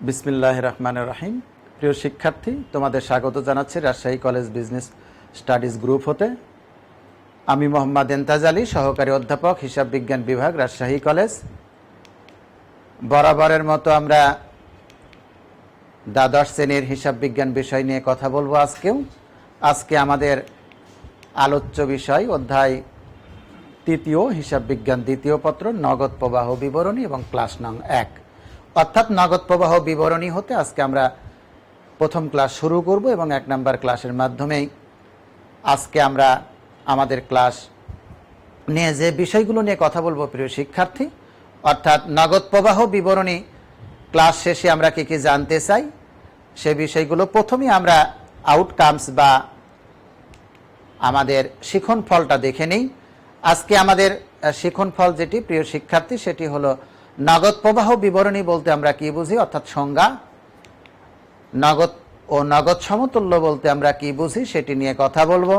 বিসমিল্লাহির রহমানির রহিম। প্রিয় শিক্ষার্থী, তোমাদের স্বাগত জানাচ্ছি Rajshahi college business studies group হতে। আমি মোহাম্মদ এন্তাজ আলী, সহকারী অধ্যাপক, হিসাব বিজ্ঞান বিভাগ, রাজশাহী কলেজ। বরাবরের মতো আমরা দ্বাদশ শ্রেণীর হিসাব বিজ্ঞান বিষয় নিয়ে কথা বলবো। আজকে আমাদের আলোচ্য বিষয় অধ্যায় তৃতীয়, হিসাব বিজ্ঞান দ্বিতীয় পত্র, নগদ প্রবাহ বিবরণী এবং ক্লাস নং 1, অর্থাৎ নগদ প্রবাহ বিবরণী হতে আজকে আমরা প্রথম ক্লাস শুরু করব এবং 1 নম্বর ক্লাসের মাধ্যমেই আজকে আমরা আমাদের ক্লাস নিয়ে যে বিষয়গুলো নিয়ে কথা বলবো প্রিয় শিক্ষার্থী, অর্থাৎ নগদ প্রবাহ বিবরণী ক্লাস শেষে আমরা কি কি জানতে চাই সে বিষয়গুলো। প্রথমেই আমরা আউটকামস বা আমাদের শিখন ফলটা দেখে নিই। আজকে আমাদের শিখন ফল যেটি প্রিয় শিক্ষার্থী, সেটি হলো নগদ প্রবাহ বিবরণী বলতে আমরা কি বুঝি, অর্থাৎ সংজ্ঞা। নগদ ও নগদ সমতুল্য বলতে আমরা কি বুঝি সেটি নিয়ে কথা বলবো।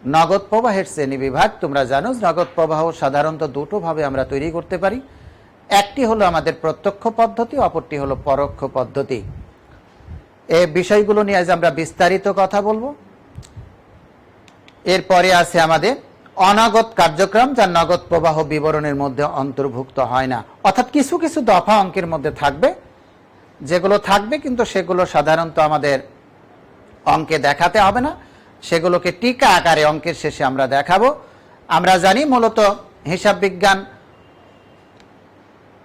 নগদ প্রবাহের শ্রেণী বিভাগ, তোমরা জানো নগদ প্রবাহ সাধারণত দুটো ভাবে আমরা তৈরি করতে পারি। একটি হলো আমাদের প্রত্যক্ষ পদ্ধতি, অপরটি হলো পরোক্ষ পদ্ধতি। এই বিষয়গুলো নিয়ে আজ আমরা বিস্তারিত কথা বলবো। এরপরে আছে আমাদের অনগদ কার্যক্রম, যা নগদ প্রবাহ বিবরণের মধ্যে অন্তর্ভুক্ত হয় না, অর্থাৎ কিছু কিছু দফা অঙ্কের মধ্যে থাকবে, যেগুলো থাকবে কিন্তু সেগুলো সাধারণত আমাদের অঙ্কে দেখাতে হবে না, সেগুলোকে টিকা আকারে অঙ্কের শেষে আমরা দেখাবো। আমরা জানি মূলত হিসাব বিজ্ঞান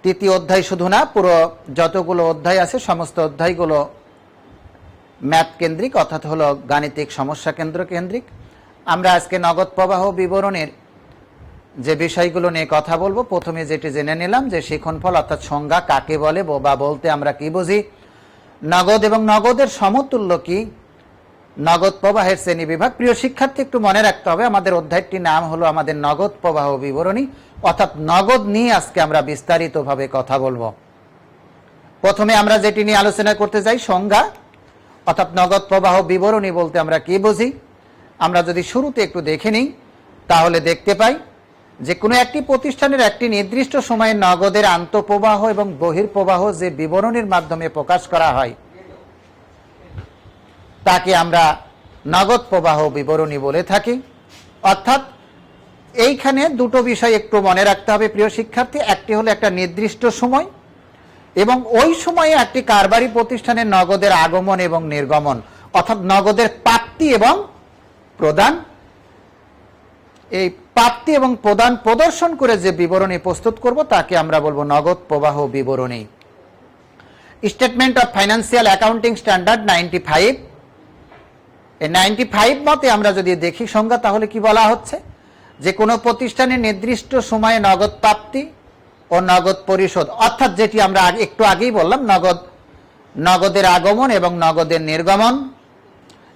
তৃতীয় অধ্যায় শুধু না, পুরো যতগুলো অধ্যায় আছে সমস্ত অধ্যায়গুলো ম্যাথ কেন্দ্রিক, অর্থাৎ হলো গাণিতিক সমস্যা কেন্দ্রিক। আমরা আজকে নগদ প্রবাহ বিবরণের যে বিষয়গুলো নিয়ে কথা বলবো। প্রথমে যেটি জেনে নিলাম যে শিখনফল অর্থাৎ সংজ্ঞা কাকে বলে বা বলতে আমরা কি বুঝি, নগদ এবং নগদের সমতুল্য কি, নগদ প্রবাহের শ্রেণী বিভাগ। প্রিয় শিক্ষার্থী, একটু মনে রাখতে হবে আমাদের অধ্যায়টির নাম হলো আমাদের নগদ প্রবাহ বিবরণী, অর্থাৎ নগদ নিয়ে আজকে আমরা বিস্তারিতভাবে কথা বলবো। প্রথমে আমরা যেটি নিয়ে আলোচনা করতে চাই সংজ্ঞা, অর্থাৎ নগদ প্রবাহ বিবরণী বলতে আমরা কি বুঝি। আমরা যদি শুরুতে একটু দেখে নিই তাহলে দেখতে পাই যে কোনো একটি প্রতিষ্ঠানের একটি নির্দিষ্ট সময়ে নগদের আন্তঃপ্রবাহ এবং বহির্প্রবাহ যে বিবরণীর মাধ্যমে প্রকাশ করা হয় তাকে আমরা নগদ প্রবাহ বিবরণী বলে থাকি। অর্থাৎ এইখানে দুটো বিষয় একটু মনে রাখতে হবে প্রিয় শিক্ষার্থী। একটি হলো একটা নির্দিষ্ট সময় এবং ওই সময়ে একটি কারবারি প্রতিষ্ঠানের নগদের আগমন এবং নির্গমন, অর্থাৎ নগদের প্রাপ্তি এবং প্রদান। এই প্রাপ্তি এবং প্রদান প্রদর্শন করে যে বিবরণী প্রস্তুত করব তাকে আমরা বলবো নগদ প্রবাহ বিবরণী। Statement of financial accounting standard 95, এই 95 মতে আমরা যদি দেখি সংজ্ঞা, তাহলে কি বলা হচ্ছে যে কোনো প্রতিষ্ঠানের নির্দিষ্ট সময়ে নগদ প্রাপ্তি ও নগদ পরিশোধ, অর্থাৎ যেটি আমরা একটু আগেই বললাম নগদের আগমন এবং নগদের নির্গমন,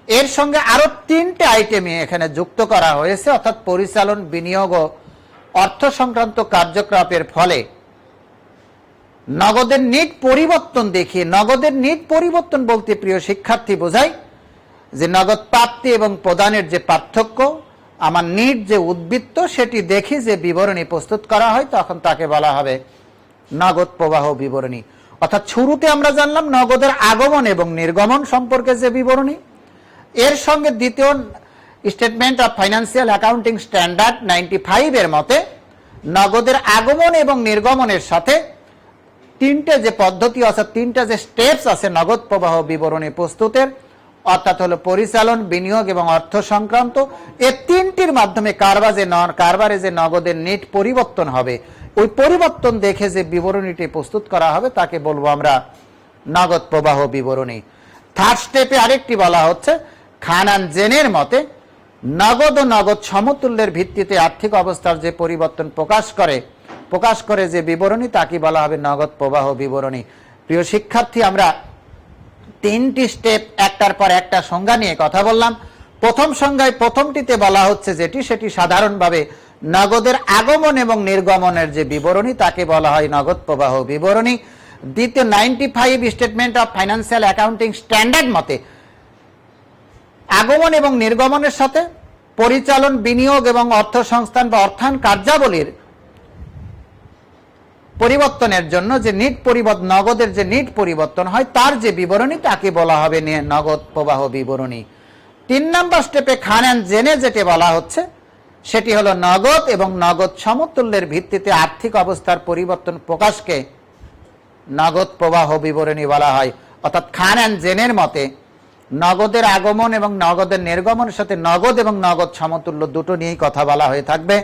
এর সঙ্গে আরো 3টে আইটেম এখানে যুক্ত করা হয়েছে, অর্থাৎ পরিচালন, বিনিয়োগ ও অর্থ সংক্রান্ত কার্যকলাপের ফলে নগদের নিট পরিবর্তন দেখিয়ে। নগদের নিট পরিবর্তন বলতে প্রিয় শিক্ষার্থী বোঝায় যে নগদ প্রাপ্তি এবং প্রদানের যে পার্থক্য, আমার নিট যে উদ্বৃত্ত সেটি দেখে যে বিবরণী প্রস্তুত করা হয় তখন তাকে বলা হবে নগদ প্রবাহ বিবরণী। অর্থাৎ শুরুতে আমরা জানলাম নগদের আগমন এবং নির্গমন সম্পর্কে যে বিবরণী, এর সঙ্গে দ্বিতীয় statement of financial accounting standard 95 এর মতে নগদের আগমন এবং নির্গমনের সাথে 3টে যে পদ্ধতি, অর্থাৎ 3টা যে স্টেপস আছে নগদ প্রবাহ বিবরণী প্রস্তুতের, অর্থাৎ হলো পরিচালন, বিনিয়োগ এবং অর্থ সংক্রান্ত, এই 3টির মাধ্যমে কারবারে যে নগদের নিট পরিবর্তন হবে, ওই পরিবর্তন দেখে যে বিবরণীটি প্রস্তুত করা হবে তাকে বলবো আমরা নগদ প্রবাহ বিবরণী। থার্ড স্টেপে আরেকটি বলা হচ্ছে খান অ্যান্ড জেনের মতে নগদ ও নগদ সমতুল্যের ভিত্তিতে আর্থিক অবস্থার যে পরিবর্তন প্রকাশ করে যে বিবরণী তাকে বলা হবে নগদ প্রবাহ বিবরণী। প্রিয় শিক্ষার্থী, আমরা 3টি স্টেপ একটার পর একটা সংজ্ঞা নিয়ে কথা বললাম। প্রথম সংজ্ঞায় প্রথমটিতে বলা হচ্ছে সেটি সাধারণভাবে নগদের আগমন এবং নির্গমনের যে বিবরণী তাকে বলা হয় নগদ প্রবাহ বিবরণী। দ্বিতীয় 95 statement of financial accounting standard মতে আগমন এবং নির্গমনের সাথে পরিচালন, বিনিয়োগ এবং অর্থ সংস্থান বা অর্থায়ন কার্যাবলীর পরিবর্তনের জন্য যে নগদের যে নিট পরিবর্তন হয় তার যে বিবরণী তাকে বলা হবে নগদ প্রবাহ বিবরণী। 3 নম্বর স্টেপে খান অ্যান্ড জেনে যেটি বলা হচ্ছে সেটি হলো নগদ এবং নগদ সমতুল্যের ভিত্তিতে আর্থিক অবস্থার পরিবর্তন প্রকাশকে নগদ প্রবাহ বিবরণী বলা হয়। অর্থাৎ খান অ্যান্ড জেনের মতে নগদের আগমন এবং নগদের নির্গমনের সাথে নগদ এবং নগদ সমতুল্য দুটো নিয়েই কথা বলা হয়ে থাকবে।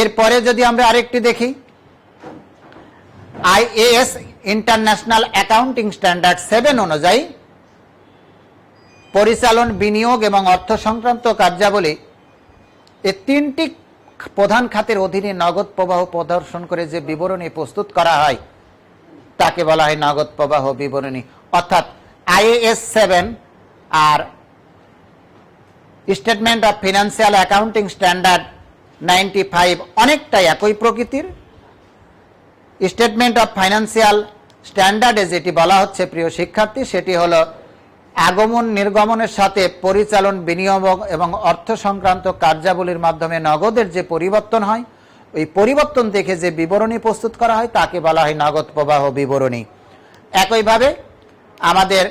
এরপরে যদি আমরা আরেকটি দেখি, IAS ইন্টারন্যাশনাল অ্যাকাউন্টিং স্ট্যান্ডার্ড 7 অনুযায়ী পরিচালন, বিনিয়োগ এবং অর্থ সংক্রান্ত কার্যাবলী এই 3টি প্রধান খাতের অধীনে নগদ প্রবাহ প্রদর্শন করে যে বিবরণী প্রস্তুত করা হয় তাকে বলা হয় নগদ প্রবাহ বিবরণী। অর্থাৎ IAS 7 আর statement of financial accounting standard 95 অনেকটাই একই প্রকৃতির। স্টেটমেন্ট অফ ফাইন্যান্সিয়াল স্ট্যান্ডার্ডে যেটি বলা হচ্ছে প্রিয় শিক্ষার্থী, সেটি হলো আগমন নির্গমনের সাথে পরিচালন, বিনিয়োগ এবং অর্থ সংক্রান্ত কার্যাবলীর মাধ্যমে নগদের যে পরিবর্তন হয় ওই পরিবর্তন দেখে যে বিবরণী প্রস্তুত করা হয় তাকে বলা হয় নগদ প্রবাহ বিবরণী। একইভাবে আমাদের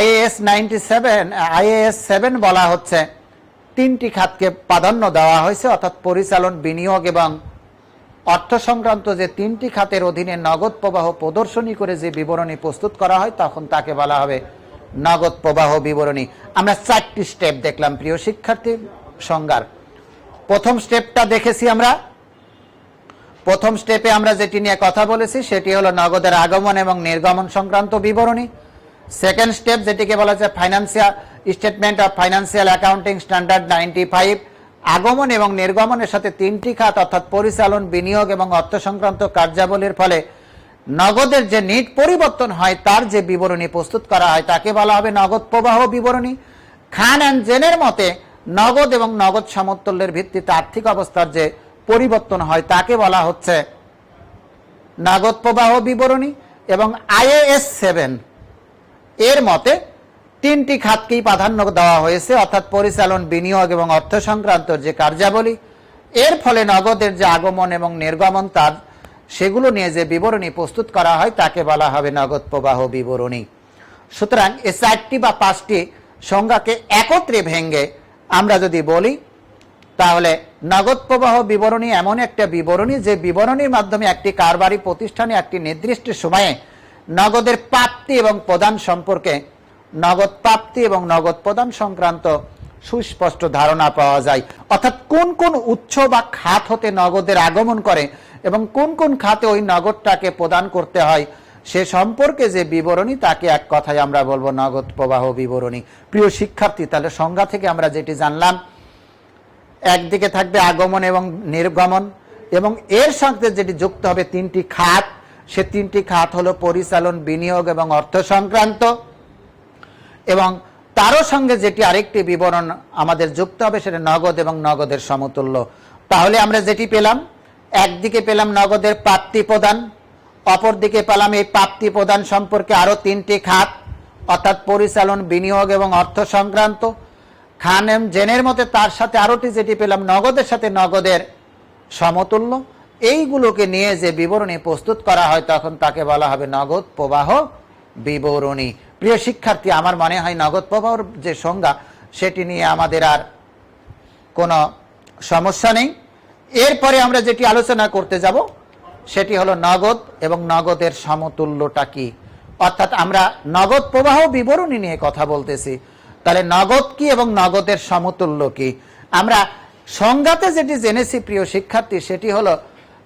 IAS 7 বলা হচ্ছে 3টি খাতকে প্রাধান্য দেওয়া হয়েছে, অর্থাৎ পরিচালন, বিনিয়োগ এবং অর্থ সংক্রান্ত যে 3টি খাতের অধীনে নগদ প্রবাহ প্রদর্শনী করে যে বিবরণী প্রস্তুত করা হয় তখন তাকে বলা হবে নগদ প্রবাহ বিবরণী। আমরা 4টি স্টেপ দেখলাম প্রিয় শিক্ষার্থী সংজ্ঞার। প্রথম স্টেপটা দেখেছি আমরা। প্রথম স্টেপে আমরা যেটি নিয়ে কথা বলেছি সেটি হলো নগদের আগমন এবং নির্গমন সংক্রান্ত বিবরণী। সেকেন্ড স্টেপ যেটিকে বলা যায় financial statement of financial accounting standard 95 আগমন এবং নির্গমনের সাথে 3টি খাত অর্থাৎ পরিচালন, বিনিয়োগ এবং অর্থ সংক্রান্ত কার্যাবলীর ফলে নগদের যে নিট পরিবর্তন হয় তার যে বিবরণী প্রস্তুত করা হয় তাকে বলা হবে নগদ প্রবাহ বিবরণী। খান অ্যান্ড জেনের মতে নগদ এবং নগদ সমতুল্যের ভিত্তিতে আর্থিক অবস্থার যে পরিবর্তন হয় তাকে বলা হচ্ছে নগদ প্রবাহ বিবরণী। এবং IAS 7 এর মতে 3টি খাতকেই প্রাধান্য দেওয়া হয়েছে, অর্থাৎ পরিচালন, বিনিয়োগ এবং অর্থ সংক্রান্ত যে কার্যাবলী এর ফলে নগদের যে আগমন এবং নির্গমন তার সেগুলো নিয়ে যে বিবরণী প্রস্তুত করা হয় তাকে বলা হবে নগদ প্রবাহ বিবরণী। সুতরাং এই 4টি বা 5টি সংজ্ঞাকে একত্রে ভেঙে আমরা যদি বলি তাহলে নগদ প্রবাহ বিবরণী এমন একটা বিবরণী যে বিবরণীর মাধ্যমে একটি কারবারি প্রতিষ্ঠানে একটি নির্দিষ্ট সময়ে নগদের প্রাপ্তি এবং প্রদান সম্পর্কে নগদ প্রাপ্তি এবং নগদ প্রদান সংক্রান্ত সুস্পষ্ট ধারণা পাওয়া যায়। অর্থাৎ কোন কোন উৎস বা খাত হতে নগদের আগমন করে এবং কোন কোন খাতে ওই নগদটাকে প্রদান করতে হয় সে সম্পর্কে যে বিবরণী তাকে এক কথায় আমরা বলবো নগদ প্রবাহ বিবরণী। প্রিয় শিক্ষার্থী, তাহলে সংজ্ঞা থেকে আমরা যেটি জানলাম, একদিকে থাকবে আগমন এবং নির্গমন এবং এর সাথে যেটি যুক্ত হবে 3টি খাত, সে 3টি খাত হলো পরিচালন, বিনিয়োগ এবং অর্থ সংক্রান্ত, এবং তারও সঙ্গে যেটি আরেকটি বিবরণ আমাদের যুক্ত হবে সেটা নগদ এবং নগদের সমতুল্য। তাহলে আমরা যেটি পেলাম, একদিকে পেলাম নগদের প্রাপ্তি প্রদান, অপরদিকে পেলাম এই প্রাপ্তি প্রদান সম্পর্কে আরো 3টি খাত অর্থাৎ পরিচালন, বিনিয়োগ এবং অর্থ সংক্রান্ত। খান এম জেনের মতে তার সাথে আরোটি যেটি পেলাম নগদের সাথে নগদের সমতুল্য। এইগুলোকে নিয়ে যে বিবরণী প্রস্তুত করা হয় তখন তাকে বলা হবে নগদ প্রবাহ বিবরণী। প্রিয় শিক্ষার্থী, আমার মনে হয় নগদ প্রবাহর যে সংজ্ঞা সেটি নিয়ে আমাদের আর কোনো সমস্যা নেই। এরপরে আমরা যেটি আলোচনা করতে যাব সেটি হলো নগদ এবং নগদের সমতুল্যটা কি। অর্থাৎ আমরা নগদ প্রবাহ বিবরণী নিয়ে কথা বলতেছি, তাহলে নগদ কি এবং নগদের সমতুল্য কি। আমরা সংজ্ঞাতে যেটি জেনেছি প্রিয় শিক্ষার্থী সেটি হলো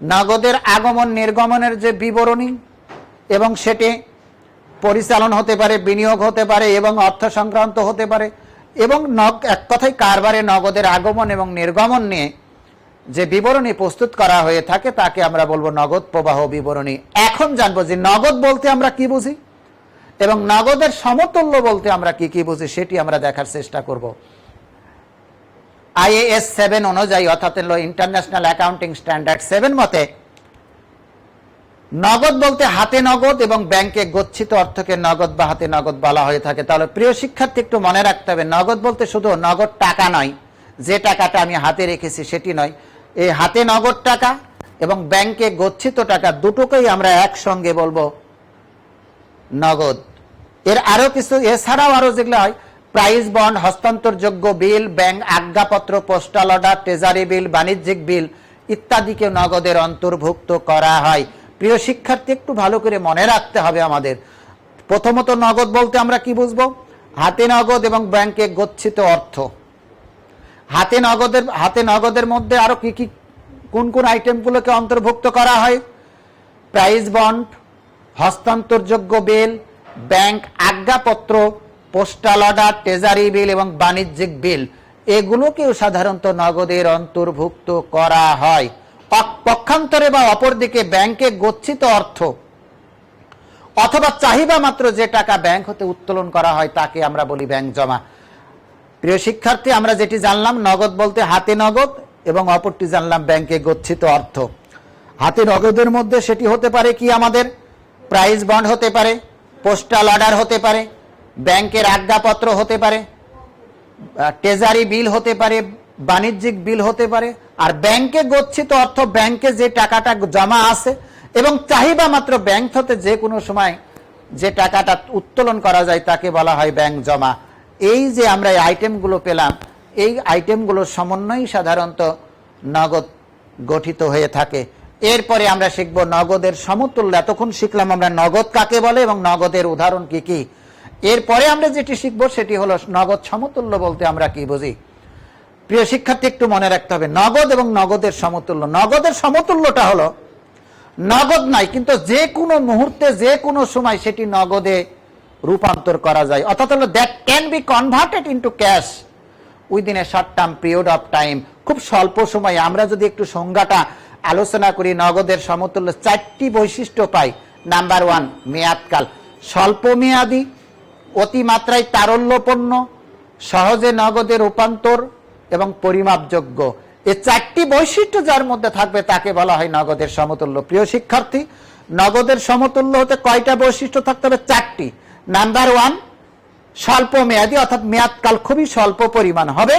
নগদের আগমন নির্গমনের যে বিবরণী, এবং সেটি পরিচালন হতে পারে, বিনিয়োগ হতে পারে এবং অর্থ সংক্রান্ত হতে পারে, এবং এক কথায় কারবারে নগদের আগমন এবং নির্গমন নিয়ে যে বিবরণী প্রস্তুত করা হয়ে থাকে তাকে আমরা বলবো নগদ প্রবাহ বিবরণী। এখন জানবো যে নগদ বলতে আমরা কি বুঝি এবং নগদের সমতুল্য বলতে আমরা কি কি বুঝি সেটি আমরা দেখার চেষ্টা করব। IAS 7 অনুযায়ী অর্থাৎ ইন্টারন্যাশনাল অ্যাকাউন্টিং স্ট্যান্ডার্ড 7 মতে নগদ বলতে হাতে নগদ এবং ব্যাংকে গচ্ছিত অর্থকে নগদ বা হাতে নগদ বলা হয়ে থাকে। তাহলে প্রিয় শিক্ষার্থী একটু মনে রাখতে হবে, নগদ বলতে শুধু নগদ টাকা নয়, যে টাকাটা আমি হাতে রেখেছি সেটি নয়, এই হাতে নগদ টাকা এবং ব্যাংকে গচ্ছিত টাকা, দুটোকেই আমরা একসঙ্গে বলবো নগদ। এর আরো কিছু, এছাড়াও আরো যেগুলো হয়, প্রাইস বন্ড, হস্তান্তরযোগ্য বিল, ব্যাংক আজ্ঞাপত্র, পোস্টাল অর্ডার, ট্রেজারি বিল, বাণিজ্যিক বিল ইত্যাদিকে নগদের অন্তর্ভুক্ত করা হয়। প্রিয় শিক্ষার্থী, একটু ভালো করে মনে রাখতে হবে আমাদের। প্রথমত নগদ বলতে আমরা কি বুঝবো? হাতে নগদ এবং ব্যাংকে গচ্ছিত অর্থ। হাতে নগদের মধ্যে আরো কি কি কোন কোন আইটেমগুলোকে অন্তর্ভুক্ত করা হয়? প্রাইস বন্ড, হস্তান্তরযোগ্য বিল, ব্যাংক আজ্ঞাপত্র, পোস্টাল অর্ডার, ট্রেজারি বিল এবং বাণিজ্যিক বিল, এগুলোকেও সাধারণত নগদের অন্তর্ভুক্ত করা হয়। পক্ষান্তরে বা অপরদিকে ব্যাংকে গচ্ছিত অর্থ অথবা চাহিদা মাত্র যে টাকা ব্যাংক হতে উত্তোলন করা হয় তাকে আমরা বলি ব্যাংক জমা। প্রিয় শিক্ষার্থী, আমরা যেটি জানলাম নগদ বলতে হাতে নগদ এবং অপরটি জানলাম ব্যাংকে গচ্ছিত অর্থ। হাতে নগদের মধ্যে সেটি হতে পারে কি, আমাদের প্রাইস বন্ড হতে পারে, পোস্টাল অর্ডার হতে পারে, ব্যাংকের আজ্ঞাপত্র হতে পারে, ট্রেজারি বিল হতে পারে, বাণিজ্যিক বিল হতে পারে। আর ব্যাংকে গচ্ছিত অর্থ ব্যাংকে যে টাকাটা জমা আছে এবং চাহিদা মাত্র ব্যাংক হতে যে কোনো সময় যে টাকাটা উত্তোলন করা যায় তাকে বলা হয় ব্যাংক জমা। এই যে আমরা এই আইটেমগুলো পেলাম, এই আইটেমগুলোর সমন্বয়ই সাধারণত নগদ গঠিত হয়ে থাকে। এরপরে আমরা শিখব নগদের সমতুল্য। এতক্ষণ শিখলাম আমরা নগদ কাকে বলে এবং নগদের উদাহরণ কি কি। এরপরে আমরা যেটি শিখব সেটি হলো নগদ সমতুল্য বলতে আমরা কি বুঝি। প্রিয় শিক্ষার্থী, একটু মনে রাখতে হবে নগদ এবং নগদের সমতুল্য। নগদের সমতুল্যটা হলো নগদ নাই কিন্তু যে কোনো মুহূর্তে যে কোনো সময় সেটি নগদে রূপান্তর করা যায়, অর্থাৎ হলো that can be converted into cash within a short term period of time. খুব স্বল্প সময়ে। আমরা যদি একটু সংজ্ঞাটা আলোচনা করি, নগদের সমতুল্য চারটি বৈশিষ্ট্য পাই। নাম্বার 1, মেয়াদকাল। স্বল্প মেয়াদী, অতিমাত্রায় তারল্যপূর্ণ, সহজে নগদে রূপান্তর এবং পরিমাপযোগ্য। এই চারটি বৈশিষ্ট্য যার মধ্যে থাকবে তাকে বলা হয় নগদের সমতুল্য। প্রিয় শিক্ষার্থী, নগদের সমতুল্য হতে কয়টা বৈশিষ্ট্য থাকতে হবে? চারটি। নাম্বার 1, স্বল্প মেয়াদী, অর্থাৎ মেয়াদকাল খুবই স্বল্প পরিমাণ হবে।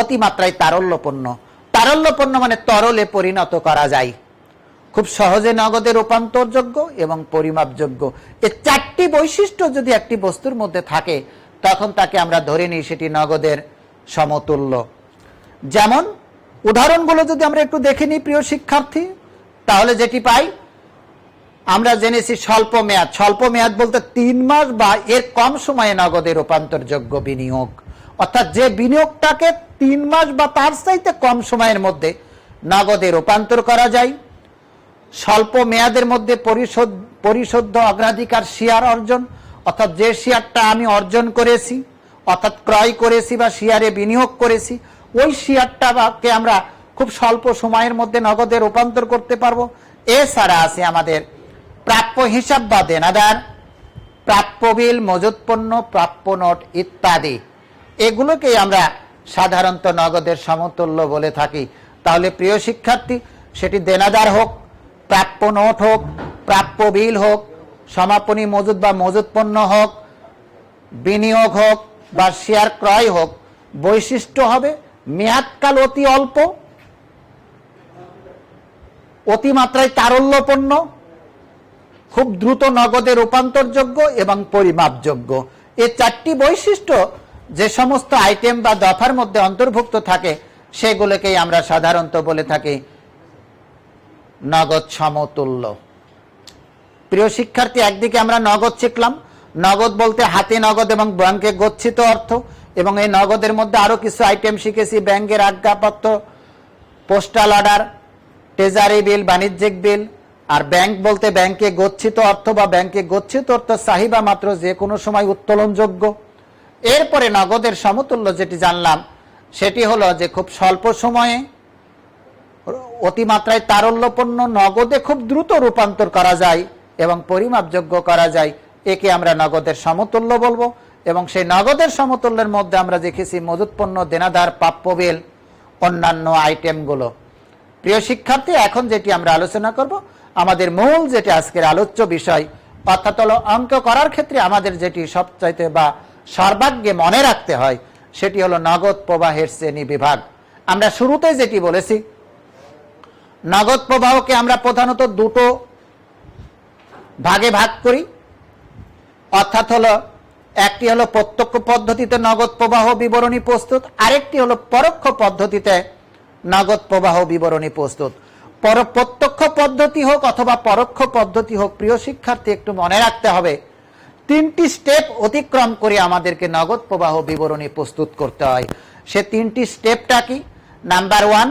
অতিমাত্রায় তারল্যপূর্ণ। তারল্যপূর্ণ মানে তরলে পরিণত করা যায়, খুব সহজে নগদে রূপান্তরযোগ্য এবং পরিমাপযোগ্য। এই চারটি বৈশিষ্ট্য যদি একটি বস্তুর মধ্যে থাকে তখন তাকে আমরা ধরে নিই সেটি নগদের সমতুল্য। যেমন উদাহরণগুলো যদি আমরা একটু দেখে নিই প্রিয় শিক্ষার্থী, তাহলে যেটি পাই, আমরা জেনেছি স্বল্প মেয়াদ। স্বল্প মেয়াদ বলতে 3 মাস বা এর কম সময়ে নগদে রূপান্তরযোগ্য বিনিয়োগ, অর্থাৎ যে বিনিয়োগটাকে 3 মাস বা তার চাইতে কম সময়ের মধ্যে নগদে রূপান্তর করা যায়। স্বল্প মেয়াদের মধ্যে পরিশোধ্য অগ্রাধিকার শেয়ার অর্জন, অর্থাৎ যে শেয়ারটা আমি অর্জন করেছি, অর্থাৎ ক্রয় করেছি বা শেয়ারে বিনিয়োগ করেছি, ওই শেয়ারটাকে আমরা খুব স্বল্প সময়ের মধ্যে নগদে রূপান্তর করতে পারবো। এছাড়া আছে আমাদের প্রাপ্য হিসাব বা দেনাদার, প্রাপ্য বিল, মজুত পণ্য, প্রাপ্য নোট ইত্যাদি। এগুলোকেই আমরা সাধারণত নগদের সমতুল্য বলে থাকি। তাহলে প্রিয় শিক্ষার্থী, সেটি দেনাদার হোক, প্রাপ্য নোট হোক, প্রাপ্য বিল হোক, সমাপনী মজুদ বা মজুত পণ্য হোক, বিনিয়োগ হোক বা শেয়ার ক্রয় হোক, বৈশিষ্ট্য হবে মেয়াদকাল অতি অল্প, অতিমাত্রায় তারল্যপূর্ণ, খুব দ্রুত নগদে রূপান্তরযোগ্য এবং পরিমাপযোগ্য। এই চারটি বৈশিষ্ট্য যে সমস্ত আইটেম বা দফার মধ্যে অন্তর্ভুক্ত থাকে সেগুলোকেই আমরা সাধারণত বলে থাকি নগদ সমতুল্য। প্রিয় শিক্ষার্থী, একদিকে আমরা নগদ শিখলাম। নগদ বলতে হাতে নগদ এবং ব্যাংকে গচ্ছিত অর্থ, এবং এই নগদের মধ্যে আরো কিছু আইটেম শিখেছি, ব্যাংকের আজ্ঞাপত্র, পোস্টাল অর্ডার, ট্রেজারি বিল, বাণিজ্যিক বিল। আর ব্যাংক বলতে ব্যাংকে গচ্ছিত অর্থ বা ব্যাংকে গচ্ছিত অর্থ চাহিদা মাত্র যে কোনো সময় উত্তোলনযোগ্য। এরপরে নগদের সমতুল্য যেটি জানলাম সেটি হলো যে খুব স্বল্প সময়ে, অতিমাত্রায় তারল্যপূর্ণ, নগদে খুব দ্রুত রূপান্তর করা যায় এবং পরিমাপযোগ্য করা যায়। একে আমরা নগদের সমতুল্য বলবো। এবং সেই নগদের সমতুল্যের মধ্যে আমরা দেখেছি মজুত পণ্য, দেনাদার, প্রাপ্য বিল, অন্যান্য আইটেমগুলো। প্রিয় শিক্ষার্থী, এখন যেটি আমরা আলোচনা করব, আমাদের মূল যেটি আজকের আলোচ্য বিষয়, অর্থাৎ হলো অঙ্ক করার ক্ষেত্রে আমাদের যেটি সবচাইতে বা সর্বাগ্যে মনে রাখতে হয় সেটি হলো নগদ প্রবাহের শ্রেণী বিভাগ। আমরা শুরুতে যেটি বলেছি, নগদ প্রবাহকে আমরা প্রধানত দুটো ভাগে ভাগ করি, অর্থাৎ হলো একটি হলো প্রত্যক্ষ পদ্ধতিতে নগদ প্রবাহ বিবরণী প্রস্তুত, আরেকটি হলো পরোক্ষ পদ্ধতিতে নগদ প্রবাহ বিবরণী প্রস্তুত। প্রত্যক্ষ পদ্ধতি হোক অথবা পরোক্ষ পদ্ধতি হোক, প্রিয় শিক্ষার্থী একটু মনে রাখতে হবে তিনটি স্টেপ অতিক্রম করে আমাদেরকে নগদ প্রবাহ বিবরণী প্রস্তুত করতে হয়। সে তিনটি স্টেপটা কি? নাম্বার 1,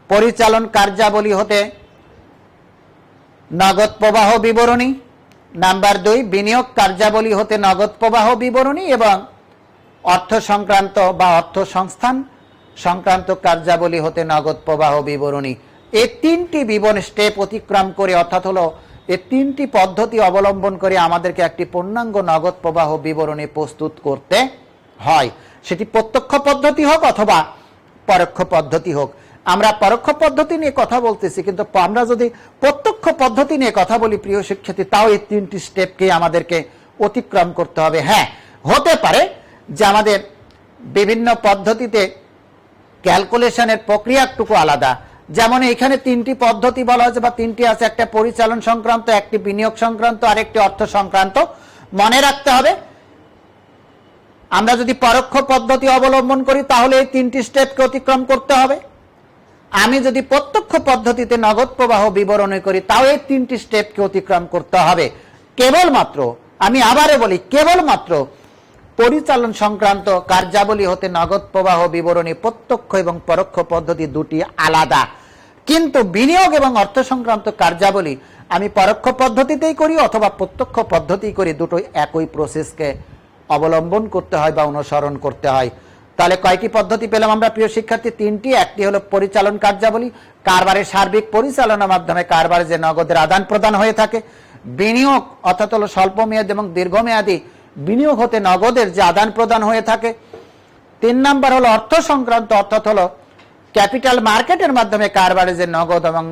পরিচালন কার্যাবলী হতে নগদ প্রবাহ বিবরণী। নাম্বার 2, বিনিয়োগ কার্যাবলী হতে নগদ প্রবাহ বিবরণী, এবং অর্থ সংক্রান্ত বা অর্থ সংস্থান সংক্রান্ত কার্যাবলী হতে নগদ প্রবাহ বিবরণী। এই তিনটি স্টেপ অতিক্রম করে, অর্থাৎ হলো এই তিনটি পদ্ধতি অবলম্বন করে আমাদেরকে একটি পূর্ণাঙ্গ নগদ প্রবাহ বিবরণী প্রস্তুত করতে হয়, সেটি প্রত্যক্ষ পদ্ধতি হোক অথবা পরোক্ষ পদ্ধতি হোক। আমরা পরোক্ষ পদ্ধতি নিয়ে কথা বলতেছি, কিন্তু আমরা যদি প্রত্যক্ষ পদ্ধতি নিয়ে কথা বলি প্রিয় শিক্ষার্থী, তাও এই তিনটি স্টেপকে আমাদেরকে অতিক্রম করতে হবে। হ্যাঁ, হতে পারে যে আমাদের বিভিন্ন পদ্ধতিতে ক্যালকুলেশনের প্রক্রিয়াটুকু আলাদা, যেমন এখানে তিনটি পদ্ধতি বলা হয়েছে বা তিনটি আছে, একটা পরিচালন সংক্রান্ত, একটি বিনিয়োগ সংক্রান্ত, আর একটি অর্থ সংক্রান্ত। মনে রাখতে হবে আমরা যদি পরোক্ষ পদ্ধতি অবলম্বন করি তাহলে এই তিনটি স্টেপকে অতিক্রম করতে হবে। আমি যদি প্রত্যক্ষ পদ্ধতিতে নগদ প্রবাহ বিবরণী করি তাও এই তিনটি স্টেপকে অতিক্রম করতে হবে। কেবলমাত্র, আমি আবারও বলি, কেবলমাত্র পরিচালন সংক্রান্ত কার্যাবলী হতে নগদ প্রবাহ বিবরণী প্রত্যক্ষ এবং পরোক্ষ পদ্ধতি দুটি আলাদা, কিন্তু বিনিয়োগ এবং অর্থ সংক্রান্ত কার্যাবলী আমি পরোক্ষ পদ্ধতিতেই করি অথবা প্রত্যক্ষ পদ্ধতি করি, দুটোই একই প্রসেসকে অবলম্বন করতে হয় বা অনুসরণ করতে হয়। তাহলে কয়টি পদ্ধতি পেলাম আমরা প্রিয় শিক্ষার্থী? তিনটি। একটি হলো পরিচালন কার্যাবলী, কারবারের সার্বিক পরিচালনার মাধ্যমে কারবারে যে নগদের আদান প্রদান হয়ে থাকে। বিনিয়োগ অর্থাৎ হলো স্বল্প মেয়াদী এবং দীর্ঘমেয়াদী বিনিয়োগ হতে নগদের যে আদান প্রদান হয়ে থাকে। 3 নাম্বার হলো অর্থ সংক্রান্ত, অর্থাৎ হলো ক্যাপিটাল মার্কেটের মাধ্যমে কারবারে যে নগদ এবং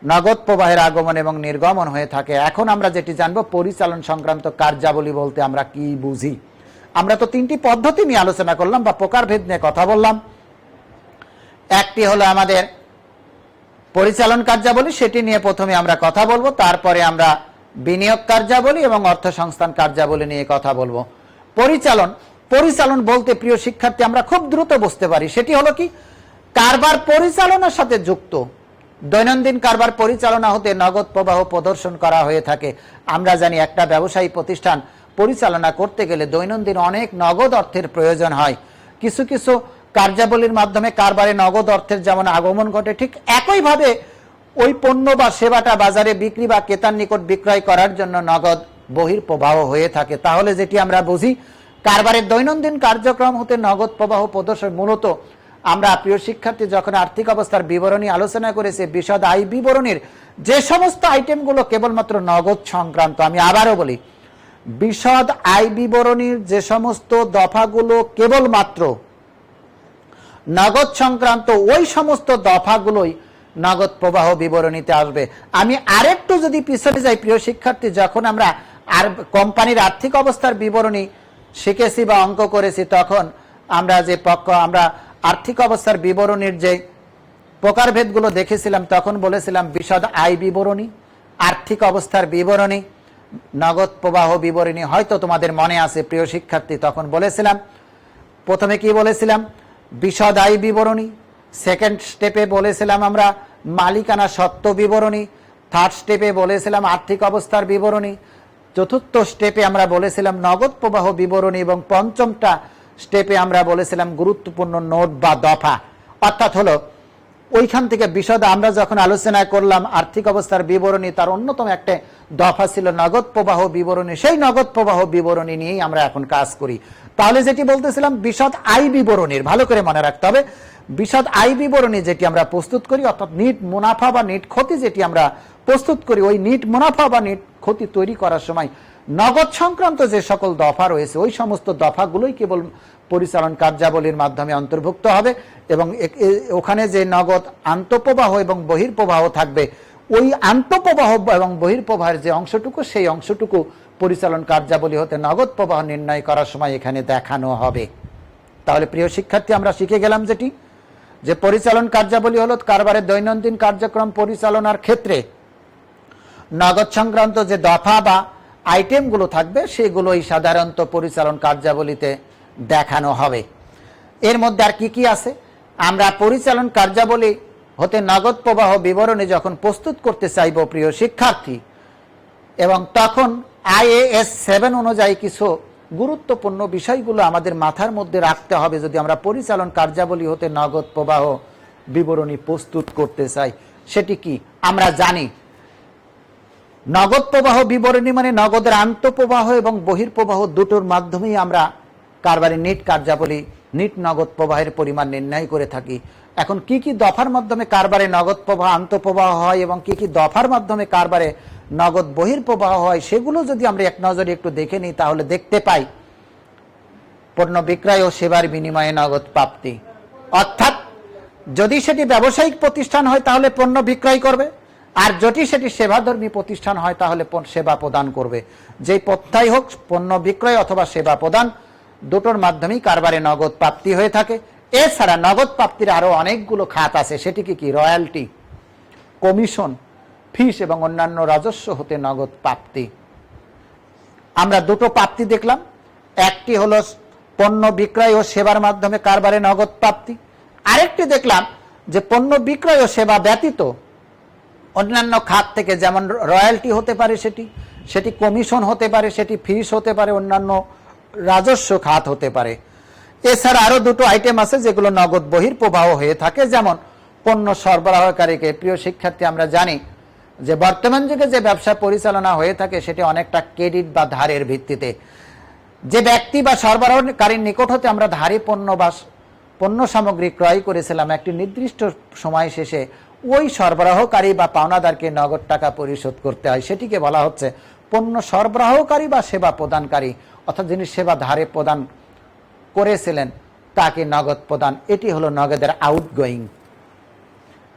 নগদ প্রবাহের আগমন এবং নির্গমন হয়ে থাকে। এখন আমরা যেটি জানবো পরিচালন সংক্রান্ত কার্যাবলী বলতে আমরা কি বুঝি। আমরা তো তিনটি পদ্ধতি নিয়ে আলোচনা করলাম বা প্রকারভেদ নিয়ে কথা বললাম। একটি হলো আমাদের পরিচালন কার্যাবলী, সেটি নিয়ে প্রথমে আমরা কথা বলবো, তারপরে আমরা বিনিয়োগ কার্যাবলী এবং অর্থ সংস্থান কার্যাবলী নিয়ে কথা বলবো। পরিচালন বলতে প্রিয় শিক্ষার্থী আমরা খুব দ্রুত বুঝতে পারি, সেটি হলো কি? কারবার পরিচালনার সাথে যুক্ত দৈনন্দিন কারবার পরিচালনা হতে নগদ প্রবাহ প্রদর্শন করা হয়ে থাকে। আমরা জানি একটা ব্যবসায়ী প্রতিষ্ঠান পরিচালনা করতে গেলে দৈনন্দিন অনেক নগদ অর্থের প্রয়োজন হয়। কিছু কিছু কার্যাবলীর মাধ্যমে কারবারে নগদ অর্থের যেমন আগমন ঘটে, ঠিক একইভাবে ওই পণ্য বা সেবাটা বাজারে বিক্রি বা ক্রেতার নিকট বিক্রয় করার জন্য নগদ বহির্প্রবাহ হয়ে থাকে। তাহলে যেটি আমরা বুঝি, কারবারের দৈনন্দিন কার্যক্রম হতে নগদ প্রবাহ প্রদর্শন মূলত আমরা প্রিয় শিক্ষার্থী যখন আর্থিক অবস্থার বিবরণী আলোচনা করেছি, বিশদ আয় বিবরণীর যে সমস্ত আইটেমগুলো কেবলমাত্র নগদ সংক্রান্ত, আমি আবারও বলি, বিশদ আয় বিবরণীর যে সমস্ত দফাগুলো কেবলমাত্র নগদ সংক্রান্ত, ওই সমস্ত দফাগুলোই নগদ প্রবাহ বিবরণীতে আসবে। আমি আরেকটু যদি পিছনে যাই প্রিয় শিক্ষার্থী, যখন আমরা আর কোম্পানির আর্থিক অবস্থার বিবরণী শিখেছি বা অঙ্ক করেছি, তখন আমরা আমরা আর্থিক অবস্থার বিবরণীর যে প্রকারভেদগুলো দেখেছিলাম, তখন বলেছিলাম বিশদ আয় বিবরণী, আর্থিক অবস্থার বিবরণী, নগদ প্রবাহ বিবরণী। হয়তো তোমাদের মনে আছে প্রিয় শিক্ষার্থী, তখন বলেছিলাম, প্রথমে কি বলেছিলাম? বিশদ আয় বিবরণী। সেকেন্ড স্টেপে বলেছিলাম আমরা মালিকানা সত্ত্ব বিবরণী। থার্ড স্টেপে বলেছিলাম আর্থিক অবস্থার বিবরণী। চতুর্থ স্টেপে আমরা বলেছিলাম নগদ প্রবাহ বিবরণী, এবং পঞ্চমটা স্টেপে আমরা বলেছিলাম গুরুত্বপূর্ণ নোট বা দফা। অর্থাৎ হলো ওইখান থেকে বিশদ আমরা যখন আলোচনা করলাম আর্থিক অবস্থার বিবরণী, তার অন্যতম একটা দফা ছিল নগদ প্রবাহ বিবরণী। সেই নগদ প্রবাহ বিবরণী নিয়েই আমরা এখন কাজ করি। তাহলে যেটি বলতেছিলাম বিশদ আয় বিবরণীর, ভালো করে মনে রাখতে হবে, বিশদ আয় বিবরণী যেটি আমরা প্রস্তুত করি, অর্থাৎ নিট মুনাফা বা নিট ক্ষতি যেটি আমরা প্রস্তুত করি, ওই নিট মুনাফা বা নিট ক্ষতি তৈরি করার সময় নগদ সংক্রান্ত যে সকল দফা রয়েছে, ওই সমস্ত দফাগুলোই কেবল পরিচালন কার্যাবলীর মাধ্যমে অন্তর্ভুক্ত হবে, এবং ওখানে যে নগদ আন্তঃপ্রবাহ এবং বহির্প্রবাহ থাকবে, ওই আন্তঃপ্রবাহ এবং বহির্প্রবাহের যে অংশটুকু, সেই অংশটুকু পরিচালন কার্যাবলী হতে নগদ প্রবাহ নির্ণয় করার সময় এখানে দেখানো হবে। তাহলে প্রিয় শিক্ষার্থী আমরা শিখে গেলাম যেটি, যে পরিচালন কার্যাবলী হলো কারবারের দৈনন্দিন কার্যক্রম পরিচালনার ক্ষেত্রে নগদ সংক্রান্ত যে দফা বা আইটেমগুলো থাকবে সেগুলোই সাধারণত পরিচালন কার্যাবলীতে দেখানো হবে। এর মধ্যে আর কি কি আছে? আমরা পরিচালন কার্যাবলী হতে নগদ প্রবাহ বিবরণী যখন প্রস্তুত করতে চাইব প্রিয় শিক্ষার্থী, এবং তখন IAS 7 অনুযায়ী কিছু গুরুত্বপূর্ণ বিষয়গুলো আমাদের মাথার মধ্যে রাখতে হবে যদি আমরা পরিচালন কার্যাবলী হতে নগদ প্রবাহ বিবরণী প্রস্তুত করতে চাই। সেটি কি? আমরা জানি নগদ প্রবাহ বিবরণী মানে নগদের আন্তঃপ্রবাহ এবং বহির্প্রবাহ দুটোর মাধ্যমেই আমরা কারবারি নিট কার্যাবলী নিট নগদ প্রবাহের পরিমাণ নির্ণয় করে থাকি। এখন কি কি দফার মাধ্যমে কারবারে নগদ প্রবাহ আন্তঃপ্রবাহ হয় এবং কি কি দফার মাধ্যমে কারবারে নগদ বহির্প্রবাহ হয় সেগুলো যদি আমরা এক নজরে একটু দেখে নিই তাহলে দেখতে পাই পণ্য বিক্রয় ও সেবার বিনিময়ে নগদ প্রাপ্তি, অর্থাৎ যদি সেটি ব্যবসায়িক প্রতিষ্ঠান হয় তাহলে পণ্য বিক্রয় করবে, আর যদি সেটি সেবাধর্মী প্রতিষ্ঠান হয় তাহলে সেবা প্রদান করবে। যেই পন্থাই হোক পণ্য বিক্রয় অথবা সেবা প্রদান দুটোর মাধ্যমেই কারবারে নগদ প্রাপ্তি হয়ে থাকে। এছাড়া নগদ প্রাপ্তির আরো অনেকগুলো খাত আছে, সেটি কি? রয়্যালটি, কমিশন, ফিস এবং অন্যান্য রাজস্ব হতে নগদ প্রাপ্তি। আমরা দুটো প্রাপ্তি দেখলাম, একটি হলো পণ্য বিক্রয় ও সেবার মাধ্যমে কারবারে নগদ প্রাপ্তি, আরেকটি দেখলাম যে পণ্য বিক্রয় ও সেবা ব্যতীত অন্যান্য খাত থেকে যেমন রয়্যালটি হতে পারে, সেটি কমিশন হতে পারে, সেটি ফিস হতে পারে, অন্যান্য রাজস্ব খাত হতে পারে। এছাড়া আরো দুটো আইটেম আছে যেগুলো নগদ বহির্প্রবাহ হয়ে থাকে, যেমন পণ্য সরবরাহকারীকে। প্রিয় শিক্ষার্থী, আমরা জানি যে বর্তমান যুগে যে ব্যবসা পরিচালনা হয়ে থাকে সেটি অনেকটা ক্রেডিট বা ধারের ভিত্তিতে। যে ব্যক্তি বা সরবরাহকারীর নিকট হতে আমরা ধারী পণ্য বা পণ্য সামগ্রী ক্রয় করেছিলাম, একটি নির্দিষ্ট সময় শেষে ওই সরবরাহকারী বা পাওনাদারকে নগদ টাকা পরিশোধ করতে হয়। সেটিকে বলা হচ্ছে পণ্য সরবরাহকারী বা সেবা প্রদানকারী, অর্থাৎ যিনি সেবা ধারে প্রদান করেছিলেন তাকে নগদ প্রদান। এটি হলো নগদের আউটগোয়িং।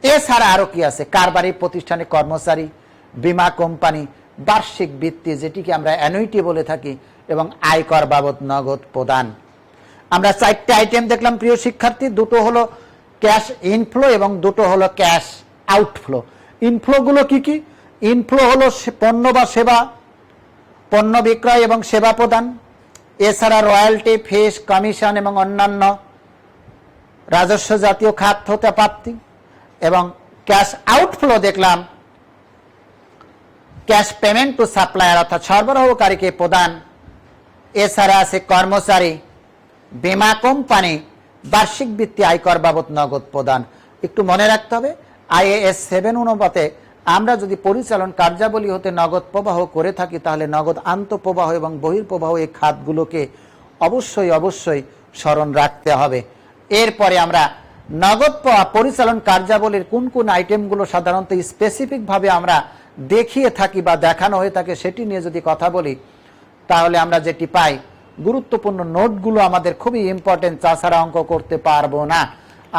এছাড়া আরো কি আছে? কারবারি প্রতিষ্ঠানে কর্মচারী, বীমা কোম্পানি, বার্ষিক বৃত্তি যেটিকে আমরা অ্যানুইটি বলে থাকি, এবং আয়কর বাবদ নগদ প্রদান। আমরা চারটে আইটেম দেখলাম প্রিয় শিক্ষার্থী, দুটো হলো ক্যাশ ইনফ্লো এবং দুটো হলো ক্যাশ আউটফ্লো। ইনফ্লো গুলো কি কি? ইনফ্লো হলো পণ্য বা সেবা, পণ্য বিক্রয় এবং সেবা প্রদান, এছাড়া রয়্যালটি, ফিস, কমিশন এবং অন্যান্য রাজস্ব জাতীয় খাত হতে প্রাপ্তি। এবং ক্যাশ আউটফ্লো দেখলাম ক্যাশ পেমেন্ট টু সাপ্লায়ার, অর্থাৎ সরবরাহকারীকে প্রদান। এছাড়া আছে কর্মচারী, বীমা কোম্পানি, বার্ষিক বৃত্তি, আয়কর বাবদ নগদ প্রদান। একটু মনে রাখতে হবে IAS 7 অনুপাতে আমরা যদি পরিচালন কার্যাবলী হতে নগদ প্রবাহ করে থাকি তাহলে নগদ আন্তঃপ্রবাহ এবং বহির্প্রবাহ এই খাতগুলোকে অবশ্যই স্মরণ রাখতে হবে। এরপরে আমরা নগদ পরিচালন কার্যাবলীর কোন কোন আইটেমগুলো সাধারণত স্পেসিফিক ভাবে আমরা দেখিয়ে থাকি বা দেখানো হয়ে থাকে সেটি নিয়ে যদি কথা বলি তাহলে আমরা যেটি পাই, গুরুত্বপূর্ণ নোটগুলো আমাদের খুবই ইম্পর্টেন্ট, তাছাড়া অঙ্ক করতে পারবো না।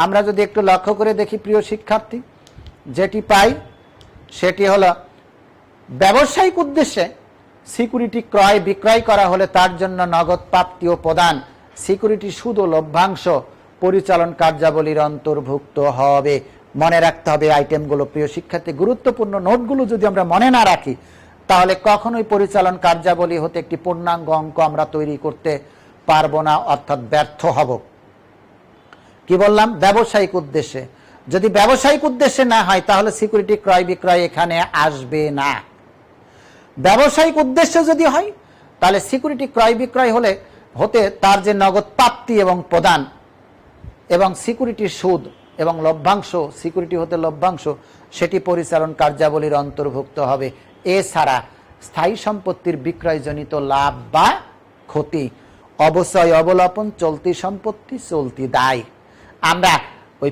আমরা যদি একটু লক্ষ্য করে দেখি প্রিয় শিক্ষার্থী, যেটি পাই সেটি হলো ব্যবসায়িক উদ্দেশ্যে সিকিউরিটি ক্রয় বিক্রয় করা হলে তার জন্য নগদ প্রাপ্তি ও প্রদান, সিকিউরিটি সুদ ও লভ্যাংশ পরিচালন কার্যাবলীর অন্তর্ভুক্ত হবে। মনে রাখতে হবে আইটেমগুলো প্রিয় শিক্ষার্থী। গুরুত্বপূর্ণ নোটগুলো যদি আমরা মনে না রাখি তাহলে কখনোই পরিচালন কার্যাবলী হতে একটি পূর্ণাঙ্গ অঙ্ক আমরা তৈরি করতে পারবো না, অর্থাৎ ব্যর্থ হব। কি বললাম? ব্যবসায়িক উদ্দেশ্যে। যদি ব্যবসায়িক উদ্দেশ্যে না হয় তাহলে সিকিউরিটি ক্রয় বিক্রয় এখানে আসবে না। ব্যবসায়িক উদ্দেশ্যে যদি হয় তাহলে সিকিউরিটি ক্রয় বিক্রয় হতে তার যে নগদ প্রাপ্তি এবং প্রদান এবং সিকিউরিটি সুদ এবং লভ্যাংশ, সিকিউরিটি হতে লভ্যাংশ, সেটি পরিচালন কার্যাবলীর অন্তর্ভুক্ত হবে। এছাড়া স্থায়ী সম্পত্তির বিক্রয়জনিত লাভ বা ক্ষতি, অবশ্যই অবলম্বন, চলতি সম্পত্তি, চলতি দায়। আমরা ওই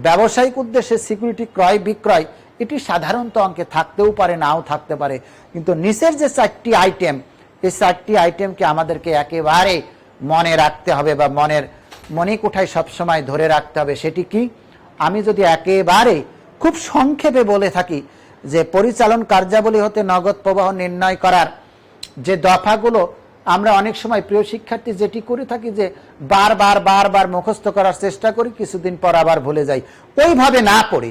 ব্যবসায়িক উদ্দেশ্যে সিকিউরিটি ক্রয় বিক্রয় এটি সাধারণত অঙ্কে থাকতেও পারে, নাও থাকতে পারে, কিন্তু নিচের যে চারটি আইটেম এই চারটি আইটেমকে আমাদেরকে একেবারে মনে রাখতে হবে বা মণিকোঠায় সবসময় ধরে রাখতে হবে। সেটি কি? আমি যদি একেবারে খুব সংক্ষেপে বলে থাকি যে পরিচালন কার্যাবলী হতে নগদ প্রবাহ নির্ণয় করার যে দফাগুলো আমরা অনেক সময় প্রিয় শিক্ষার্থী যেটি করে থাকি যে বারবার মুখস্থ করার চেষ্টা করি, কিছুদিন পর আবার ভুলে যাই। ওইভাবে না পড়ে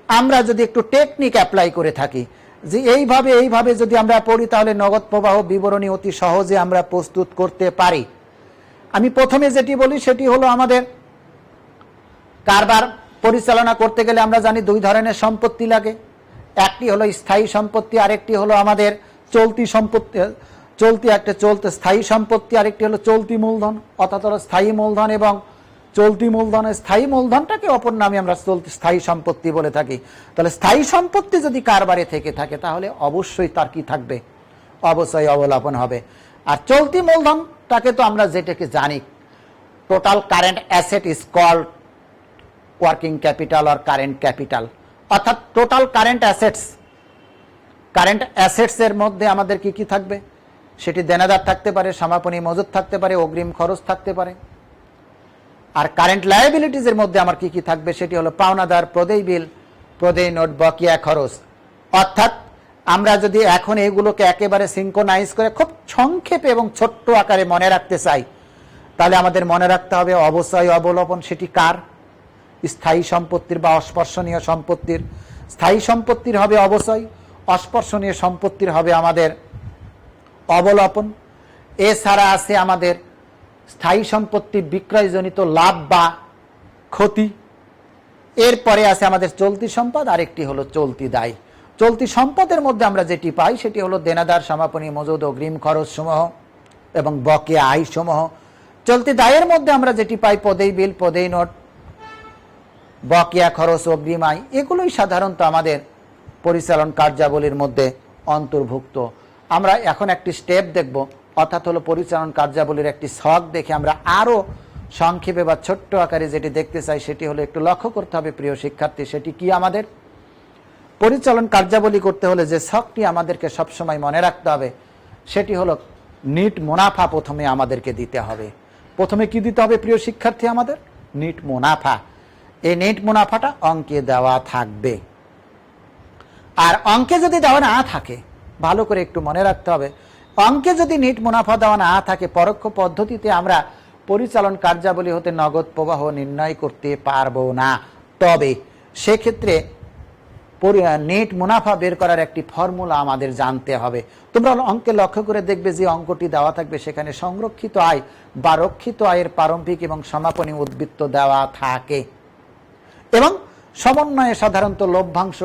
আমরা যদি একটু টেকনিক অ্যাপ্লাই করে থাকি যে এইভাবে যদি আমরা পড়ি, তাহলে নগদ প্রবাহ বিবরণী অতি সহজে আমরা প্রস্তুত করতে পারি। আমি প্রথমে যেটি বলি সেটি হলো, আমাদের কারবার পরিচালনা করতে গেলে আমরা জানি দুই ধরনের সম্পত্তি লাগে। একটি হলো স্থায়ী সম্পত্তি, আরেকটি হলো আমাদের চলতি সম্পত্তি। স্থায়ী সম্পত্তি, আরেকটি হলো চলতি মূলধন, অর্থাৎ হলো স্থায়ী মূলধন এবং চলতি মূলধন। স্থায়ী মূলধনটাকে অপর নামে আমরা স্থায়ী সম্পত্তি বলে থাকি। তাহলে স্থায়ী সম্পত্তি যদি কারবারে থেকে থাকে, তাহলে অবশ্যই তার কি থাকবে? অবশ্যই অবলম্বন হবে। আর চলতি মূলধনটাকে তো আমরা যেটাকে জানি, total current asset is called working capital or current capital, অর্থাৎ টোটাল কারেন্ট অ্যাসেটস এর মধ্যে আমাদের কি কি থাকবে? সেটি দেনাদার থাকতে পারে, সমাপনী মজুদ থাকতে পারে, অগ্রিম খরচ থাকতে পারে। আর কারেন্ট লায়াবিলিটিস এর মধ্যে আমার কি কি থাকবে? সেটি হলো পাওনাদার, প্রদেয় বিল, প্রদেয় নোট, বকেয়া খরচ। অর্থাৎ আমরা যদি এখন এগুলোকে একেবারে সিনক্রোনাইজ করে খুব সংক্ষেপে এবং ছোট্ট আকারে মনে রাখতে চাই, তাহলে আমাদের মনে রাখতে হবে অবশ্যই অবলম্বন সেটি কার? স্থায়ী সম্পত্তির বা অস্পর্শনীয় সম্পত্তির। স্থায়ী সম্পত্তির হবে অবশ্যই, অস্পর্শনীয় সম্পত্তির হবে আমাদের অবলম্বন। এছাড়া আছে আমাদের স্থায়ী সম্পত্তি বিক্রয়জনিত লাভ বা ক্ষতি। এরপরে আছে আমাদের চলতি সম্পদ, আরেকটি হলো চলতি দায়। চলতি সম্পদের মধ্যে আমরা যেটি পাই সেটি হলো দেনাদার, সমাপনী মজুদ, অগ্রিম খরচ সমূহ এবং বকেয়া আয় সমূহ। চলতি দায়ের মধ্যে আমরা যেটি পাই প্রদেয় বিল, প্রদেয় নোট, বকেয়া খরচ, অগ্রিম আয়। এগুলোই সাধারণত আমাদের পরিচালন কার্যাবলীর মধ্যে অন্তর্ভুক্ত। আমরা এখন একটি স্টেপ দেখব, অর্থাৎ হলো পরিচালন কার্যাবলীর একটি ছক দেখে আমরা আরো সংক্ষেপে বা ছোট্ট আকারে যেটি দেখতে চাই সেটি হলো, একটু লক্ষ্য করতে হবে প্রিয় শিক্ষার্থী, সেটি কি? আমাদের পরিচালন কার্যাবলী করতে হলে যে ছকটি আমাদেরকে সবসময় মনে রাখতে হবে সেটি হলো নিট মুনাফা প্রথমে আমাদেরকে দিতে হবে। প্রথমে কি দিতে হবে প্রিয় শিক্ষার্থী? আমাদের নিট মুনাফা। এই নিট মুনাফাটা অঙ্কে দেওয়া থাকবে। আর অঙ্কে যদি দেওয়া না থাকে, ভালো করে একটু মনে রাখতে হবে, অঙ্কে যদি নিট মুনাফা দেওয়া না থাকে, পরোক্ষ পদ্ধতিতে আমরা পরিচালন কার্যাবলী হতে নগদ প্রবাহ নির্ণয় করতে পারবো না। তবে সেক্ষেত্রে নেট মুনাফা বের করার একটি ফর্মুলা আমাদের জানতে হবে। তোমরা অঙ্কে লক্ষ্য করে দেখবে যে অঙ্কটি দেওয়া থাকবে, সেখানে সংরক্ষিত আয় বা রক্ষিত আয়ের প্রারম্ভিক এবং সমাপনী উদ্বৃত্ত দেওয়া থাকে এবং সমন্বয়ে সাধারণত লভ্যাংশ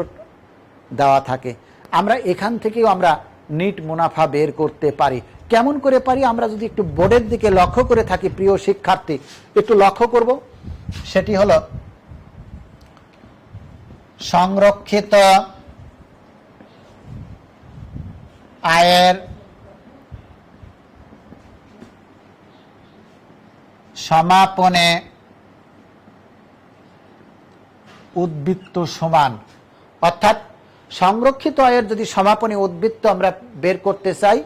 দেওয়া থাকে। আমরা এখান থেকেও আমরা নিট মুনাফা বের করতে পারি। কেমন করে পারি? আমরা যদি একটু বোর্ডের দিকে লক্ষ্য করে থাকি প্রিয় শিক্ষার্থী, একটু লক্ষ্য করব, সেটি হলো সংরক্ষিত আয়ের সমাপনে উদ্বৃত্ত সমান। অর্থাৎ সংরক্ষিত আয়ের যদি সমাপনী উদ্বৃত্ত আমরা বের করতে চাই,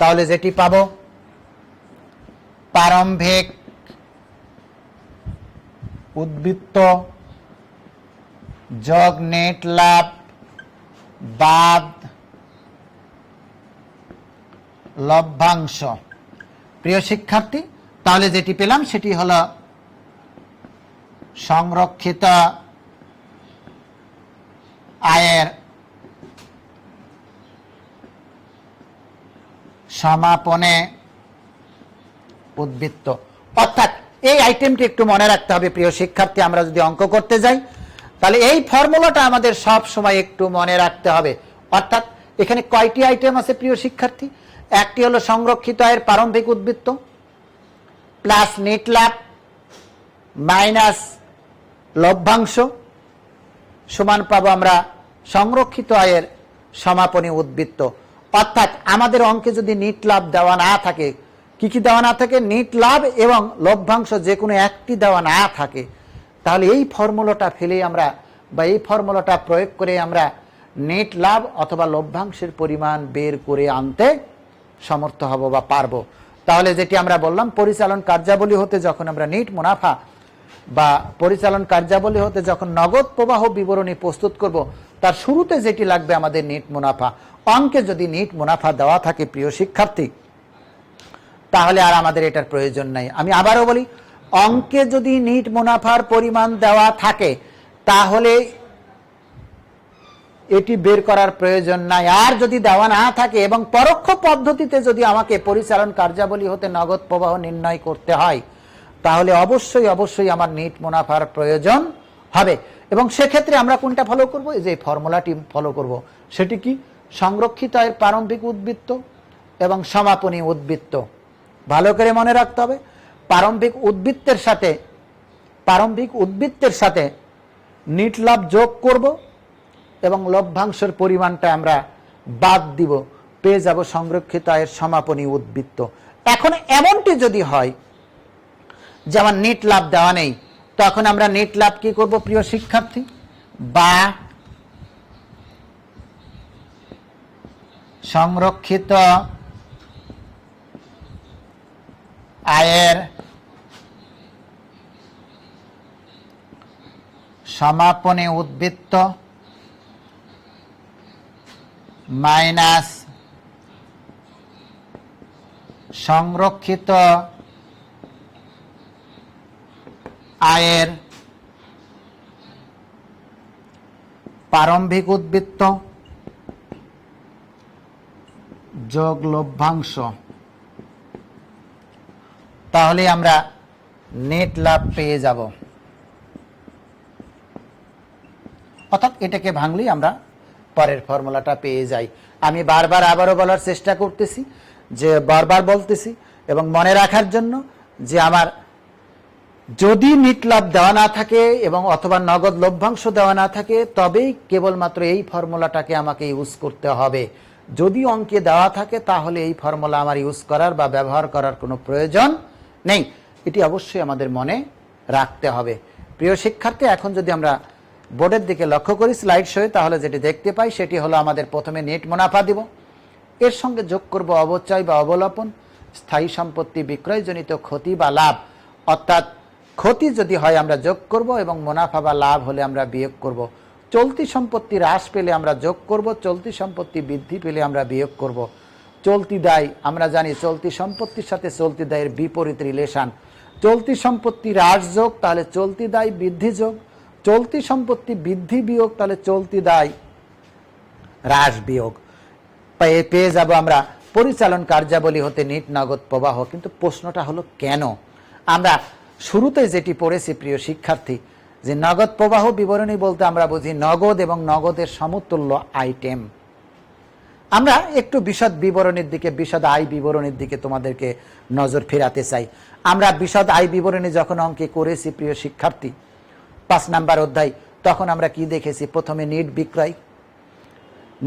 তাহলে যেটি পাবো, প্রারম্ভিক উদ্বৃত্ত যোগ নেট লাভ বাদ লভ্যাংশ। প্রিয় শিক্ষার্থী, তাহলে যেটি পেলাম সেটি হলো সংরক্ষিত আয়ের সমাপনে উদ্বৃত্ত। অর্থাৎ এই আইটেমটি একটু মনে রাখতে হবে প্রিয় শিক্ষার্থী। আমরা যদি অঙ্ক করতে যাই, তাহলে এই ফর্মুলাটা আমাদের সব সময় একটু মনে রাখতে হবে। অর্থাৎ এখানে কয়টি আইটেম আছে প্রিয় শিক্ষার্থী? একটি হলো সংরক্ষিত আয়ের প্রারম্ভিক উদ্বৃত্ত প্লাস নেট লাভ মাইনাস লভ্যাংশ সমান পাবো আমরা সংরক্ষিত আয়ের সমাপনী উদ্বৃত্ত। অর্থাৎ আমাদের অঙ্কে যদি নিট লাভ দেওয়া না থাকে, কি কি দেওয়া না থাকে? নিট লাভ এবং লভ্যাংশ যে কোনো একটি দেওয়া না থাকে, তাহলে এই ফর্মুলাটা ফেলে আমরা বা এই ফর্মুলাটা প্রয়োগ করে আমরা নেট লাভ অথবা লভ্যাংশের পরিমাণ বের করে আনতে সমর্থ হব বা পারবো। তাহলে যেটি আমরা বললাম, পরিচালন কার্যাবলী হতে যখন আমরা নিট মুনাফা বা পরিচালন কার্যাবলী হতে যখন নগদ প্রবাহ বিবরণী প্রস্তুত করব, তার শুরুতে যেটি লাগবে আমাদের নিট মুনাফা। অঙ্কে যদি নিট মুনাফা দেওয়া থাকে প্রিয় শিক্ষার্থী, তাহলে আর আমাদের এটার প্রয়োজন নাই। আমি আবারও বলি, অঙ্কে যদি নিট মুনাফার পরিমাণ দেওয়া থাকে তাহলে এটি বের করার প্রয়োজন নাই। আর যদি দেওয়া না থাকে এবং পরোক্ষ পদ্ধতিতে যদি আমাকে পরিচালন কার্যাবলী হতে নগদ প্রবাহ নির্ণয় করতে হয় তাহলে অবশ্যই অবশ্যই আমার নিট মুনাফার প্রয়োজন হবে। এবং সেক্ষেত্রে আমরা কোনটা ফলো করব? এই যে ফর্মুলাটি ফলো করব। সেটি কি? সংরক্ষিত আয়ের প্রারম্ভিক উদ্বৃত্ত এবং সমাপনী উদ্বৃত্ত। ভালো করে মনে রাখতে হবে, প্রারম্ভিক উদ্বৃত্তের সাথে নিট লাভ যোগ করব এবং লভ্যাংশের পরিমাণটা আমরা বাদ দিব, পেয়ে যাব সংরক্ষিত আয়ের সমাপনী উদ্বৃত্ত। এখন এমনটি যদি হয় যে আমার নিট লাভ দেওয়া নেই, তখন আমরা নিট লাভ কি করব প্রিয় শিক্ষার্থী? বা সংরক্ষিত আয়ের সমাপনী উদ্বৃত্ত মাইনাস সংরক্ষিত আয়ের প্রারম্ভিক উদ্বৃত্ত যোগ লভ্যাংশ, তাহলে আমরা নেট লাভ পেয়ে যাব। অর্থাৎ এটাকে ভাঙলেই আমরা পরের ফর্মুলাটা পেয়ে যাই। আমি বারবার আবারও বলার চেষ্টা করতেছি, যে বারবার বলতেছি এবং মনে রাখার জন্য যে আমার যদি নিট লাভ দেওয়া না থাকে এবং অথবা নগদ লভ্যাংশ দেওয়া না থাকে তবেই কেবলমাত্র এই ফর্মুলাটাকে আমাকে ইউজ করতে হবে। যদি অঙ্কে দেওয়া থাকে তাহলে এই ফর্মুলা আমার ইউজ করার বা ব্যবহার করার কোনো প্রয়োজন নেই। এটি অবশ্যই আমাদের মনে রাখতে হবে। প্রিয় শিক্ষার্থী, এখন যদি আমরা বোর্ডের দিকে লক্ষ্য করি স্লাইড শোয়ে, তাহলে যেটি দেখতে পাই সেটি হলো আমাদের প্রথমে নেট মুনাফা দিব, এর সঙ্গে যোগ করব অবচয় বা অবলোপন, স্থায়ী সম্পত্তি বিক্রয়জনিত ক্ষতি বা লাভ। অর্থাৎ ক্ষতি যদি হয় আমরা যোগ করব এবং মুনাফা বা লাভ হলে আমরা বিয়োগ করব। চলতি সম্পত্তি হ্রাস পেলে আমরা যোগ করব, চলতি সম্পত্তি বৃদ্ধি পেলে আমরা বিয়োগ করব। চলতি দায়, আমরা জানি চলতি সম্পত্তির সাথে চলতি দায়ের বিপরীত রিলেশন। চলতি সম্পত্তি হ্রাস যোগ তাহলে চলতি দায় বৃদ্ধি যোগ, চলতি সম্পত্তি বৃদ্ধি বিয়োগ তাহলে চলতি দায় হ্রাস বিয়োগ। পেয়ে যাব আমরা পরিচালন কার্যাবলী হতে নিট নগদ প্রবাহ। কিন্তু প্রশ্নটা হলো কেন? আমরা শুরুতে যেটি পড়েছি প্রিয় শিক্ষার্থী, যে নগদ প্রবাহ বিবরণী বলতে আমরা বুঝি নগদ এবং নগদের সমতুল্য আইটেম। আমরা একটু বিশদ বিবরণীর দিকে, বিশদ আয় বিবরণীর দিকে তোমাদেরকে নজর ফেরাতে চাই। আমরা বিশদ আয় বিবরণী যখন অঙ্কে করেছি প্রিয় শিক্ষার্থী 5 নাম্বার অধ্যায়, তখন আমরা কি দেখেছি? প্রথমে নেট বিক্রয়,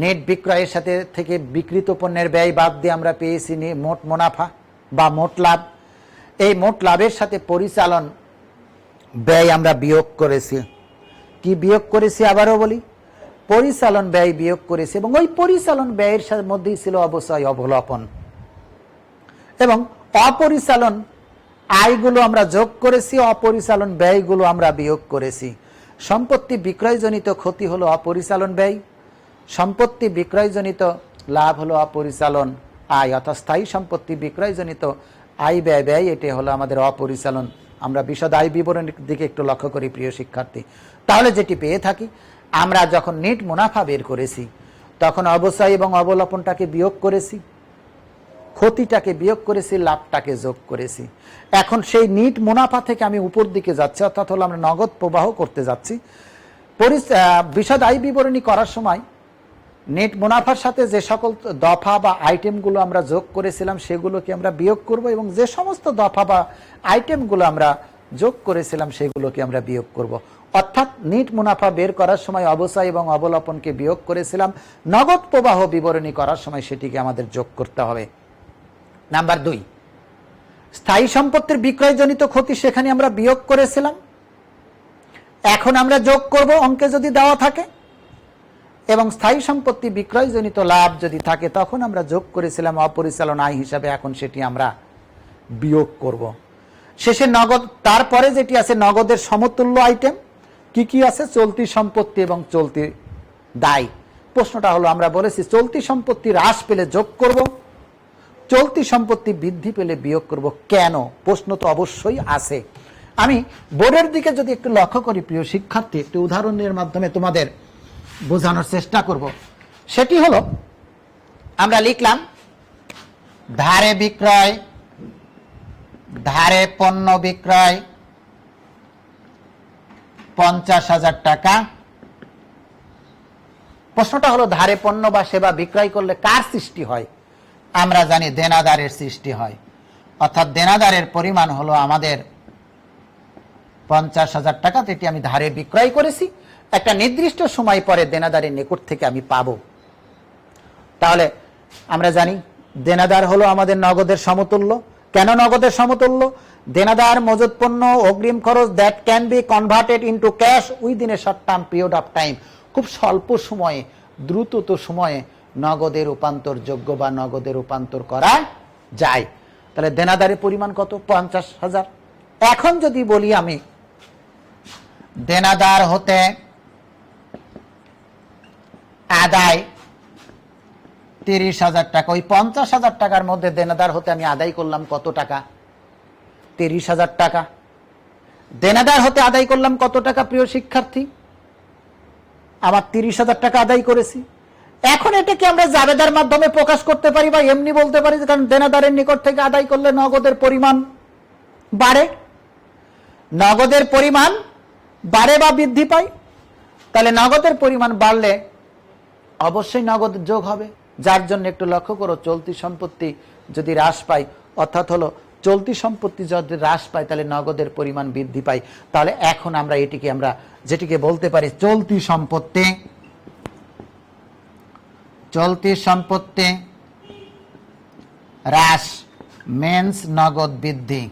নেট বিক্রয়ের সাথে থেকে বিক্রিত পণ্যের ব্যয় বাদ দিয়ে আমরা পেয়েছি মোট মুনাফা বা মোট লাভ। এই মোট লাভের সাথে পরিচালন ব্যয় আমরা বিয়োগ করেছি। কি বিয়োগ করেছি আবারও বলি? পরিচালন ব্যয় বিয়োগ করেছি এবং ওই পরিচালন ব্যয়ের মধ্যেই ছিল অবচয় অবলোপন এবং অপরিচালন আয়গুলো আমরা যোগ করেছি, অপরিচালন ব্যয়গুলো আমরা বিয়োগ করেছি। সম্পত্তি বিক্রয়জনিত ক্ষতি হলো অপরিচালন ব্যয়, সম্পত্তি বিক্রয়জনিত লাভ হলো অপরিচালন আয়। অর্থাৎ স্থায়ী সম্পত্তি বিক্রয়জনিত আয় ব্যয় ব্যয় এটি হলো আমাদের অপরিচালন। আমরা বিশদ আয় বিবরণীর দিকে একটু লক্ষ্য করি প্রিয় শিক্ষার্থী। তাহলে যেটি পেয়ে থাকি, আমরা যখন নেট মুনাফা বের করেছি তখন অবচয় এবং অবলোপনটাকে বিয়োগ করেছি, ক্ষতিটাকে বিয়োগ করেছি, লাভটাকে যোগ করেছি। এখন সেই নিট মুনাফা থেকে আমি উপর দিকে যাচ্ছি, অর্থাৎ হলো আমরা নগদ প্রবাহ করতে যাচ্ছি। বিশদ আয় বিবরণী করার সময় নেট মুনাফার সাথে যে সকল দফা বা আইটেমগুলো আমরা যোগ করেছিলাম সেগুলোকে আমরা বিয়োগ করব এবং যে সমস্ত দফা বা আইটেমগুলো আমরা যোগ করেছিলাম সেগুলোকে আমরা বিয়োগ করব। অর্থাৎ নিট মুনাফা বের করার সময় অবচয় এবং অবলোপনকে বিয়োগ করেছিলাম, নগদ প্রবাহ বিবরণী করার সময় সেটিকে আমাদের যোগ করতে হবে। নাম্বার 2, স্থায়ী সম্পত্তির বিক্রয়জনিত ক্ষতি, সেখানে আমরা বিয়োগ করেছিলাম, এখন আমরা যোগ করব অঙ্কে যদি দেওয়া থাকে। এবং স্থায়ী সম্পত্তি বিক্রয়জনিত লাভ যদি থাকে তখন আমরা যোগ করেছিলাম অপরিচালন আয় হিসাবে, এখন সেটি আমরা বিয়োগ করব। শেষে নগদ, তারপরে যেটি আছে নগদের সমতুল্য আইটেম কি কি আছে? চলতি সম্পত্তি এবং চলতি দায়। প্রশ্নটা হলো আমরা বলেছি চলতি সম্পত্তি হ্রাস পেলে যোগ করব, চলতি সম্পত্তি বৃদ্ধি পেলে বিয়োগ করব কেন? প্রশ্ন তো অবশ্যই আছে। আমি বোর্ডের দিকে যদি একটু লক্ষ্য করি প্রিয় শিক্ষার্থী, একটি উদাহরণের মাধ্যমে তোমাদের বোঝানোর চেষ্টা করব। সেটি হলো, আমরা লিখলাম ধারে বিক্রয়, ধারে পণ্য বিক্রয় 50,000 টাকা। প্রশ্নটা হলো ধারে পণ্য বা সেবা বিক্রয় করলে কার সৃষ্টি হয়? আমরা জানি দেনাদারের সৃষ্টি হয়, অর্থাৎ দেনাদারের পরিমাণ হলো আমাদের 50,000 টাকা। এটি আমি ধারে বিক্রয় করেছি, একটা নির্দিষ্ট সময় পরে দেনাদারের নিকট থেকে আমি পাবো। তাহলে আমরা জানি দেনাদার হলো আমাদের নগদের সমতুল্য। কেন নগদের সমতুল্য? দেনাদার মজুদ পণ্য অগ্রিম খরচ that can be converted into cash within a short term period of time. খুব স্বল্প সময়ে, দ্রুতত সময়ে নগদে রূপান্তরযোগ্য বা নগদে রূপান্তর করা যায়। তাহলে দেনাদারের পরিমাণ কত? 50,000। এখন যদি বলি আমি দেনাদার হতে আদায় 30,000 টাকা, ওই 50,000 টাকার মধ্যে দেনাদার হতে আমি আদায় করলাম কত টাকা? 30,000 টাকা। দেনাদার হতে আদায় করলাম কত টাকা প্রিয় শিক্ষার্থী? আমার 30,000 টাকা আদায় করেছি। এখন এটাকে আমরা জাবেদার মাধ্যমে প্রকাশ করতে পারি বা এমনি বলতে পারি, কারণ দেনাদারের নিকট থেকে আদায় করলে নগদের পরিমাণ বাড়ে। নগদের পরিমাণ বাড়ে বা বৃদ্ধি পায়। তাহলে নগদের পরিমাণ বাড়লে অবশ্যই নগদ যোগ হবে, যার জন্য একটু লক্ষ্য করো, চলতি সম্পত্তি যদি হ্রাস পায়, অর্থাৎ হলো চলতি সম্পত্তি যদি হ্রাস পায় তাহলে নগদের পরিমাণ বৃদ্ধি পায়। তাহলে এখন আমরা এটিকে আমরা যেটিকে বলতে পারি চলতি সম্পত্তি, চলতি সম্পত্তি হ্রাস মেন্স নগদ বৃদ্ধি।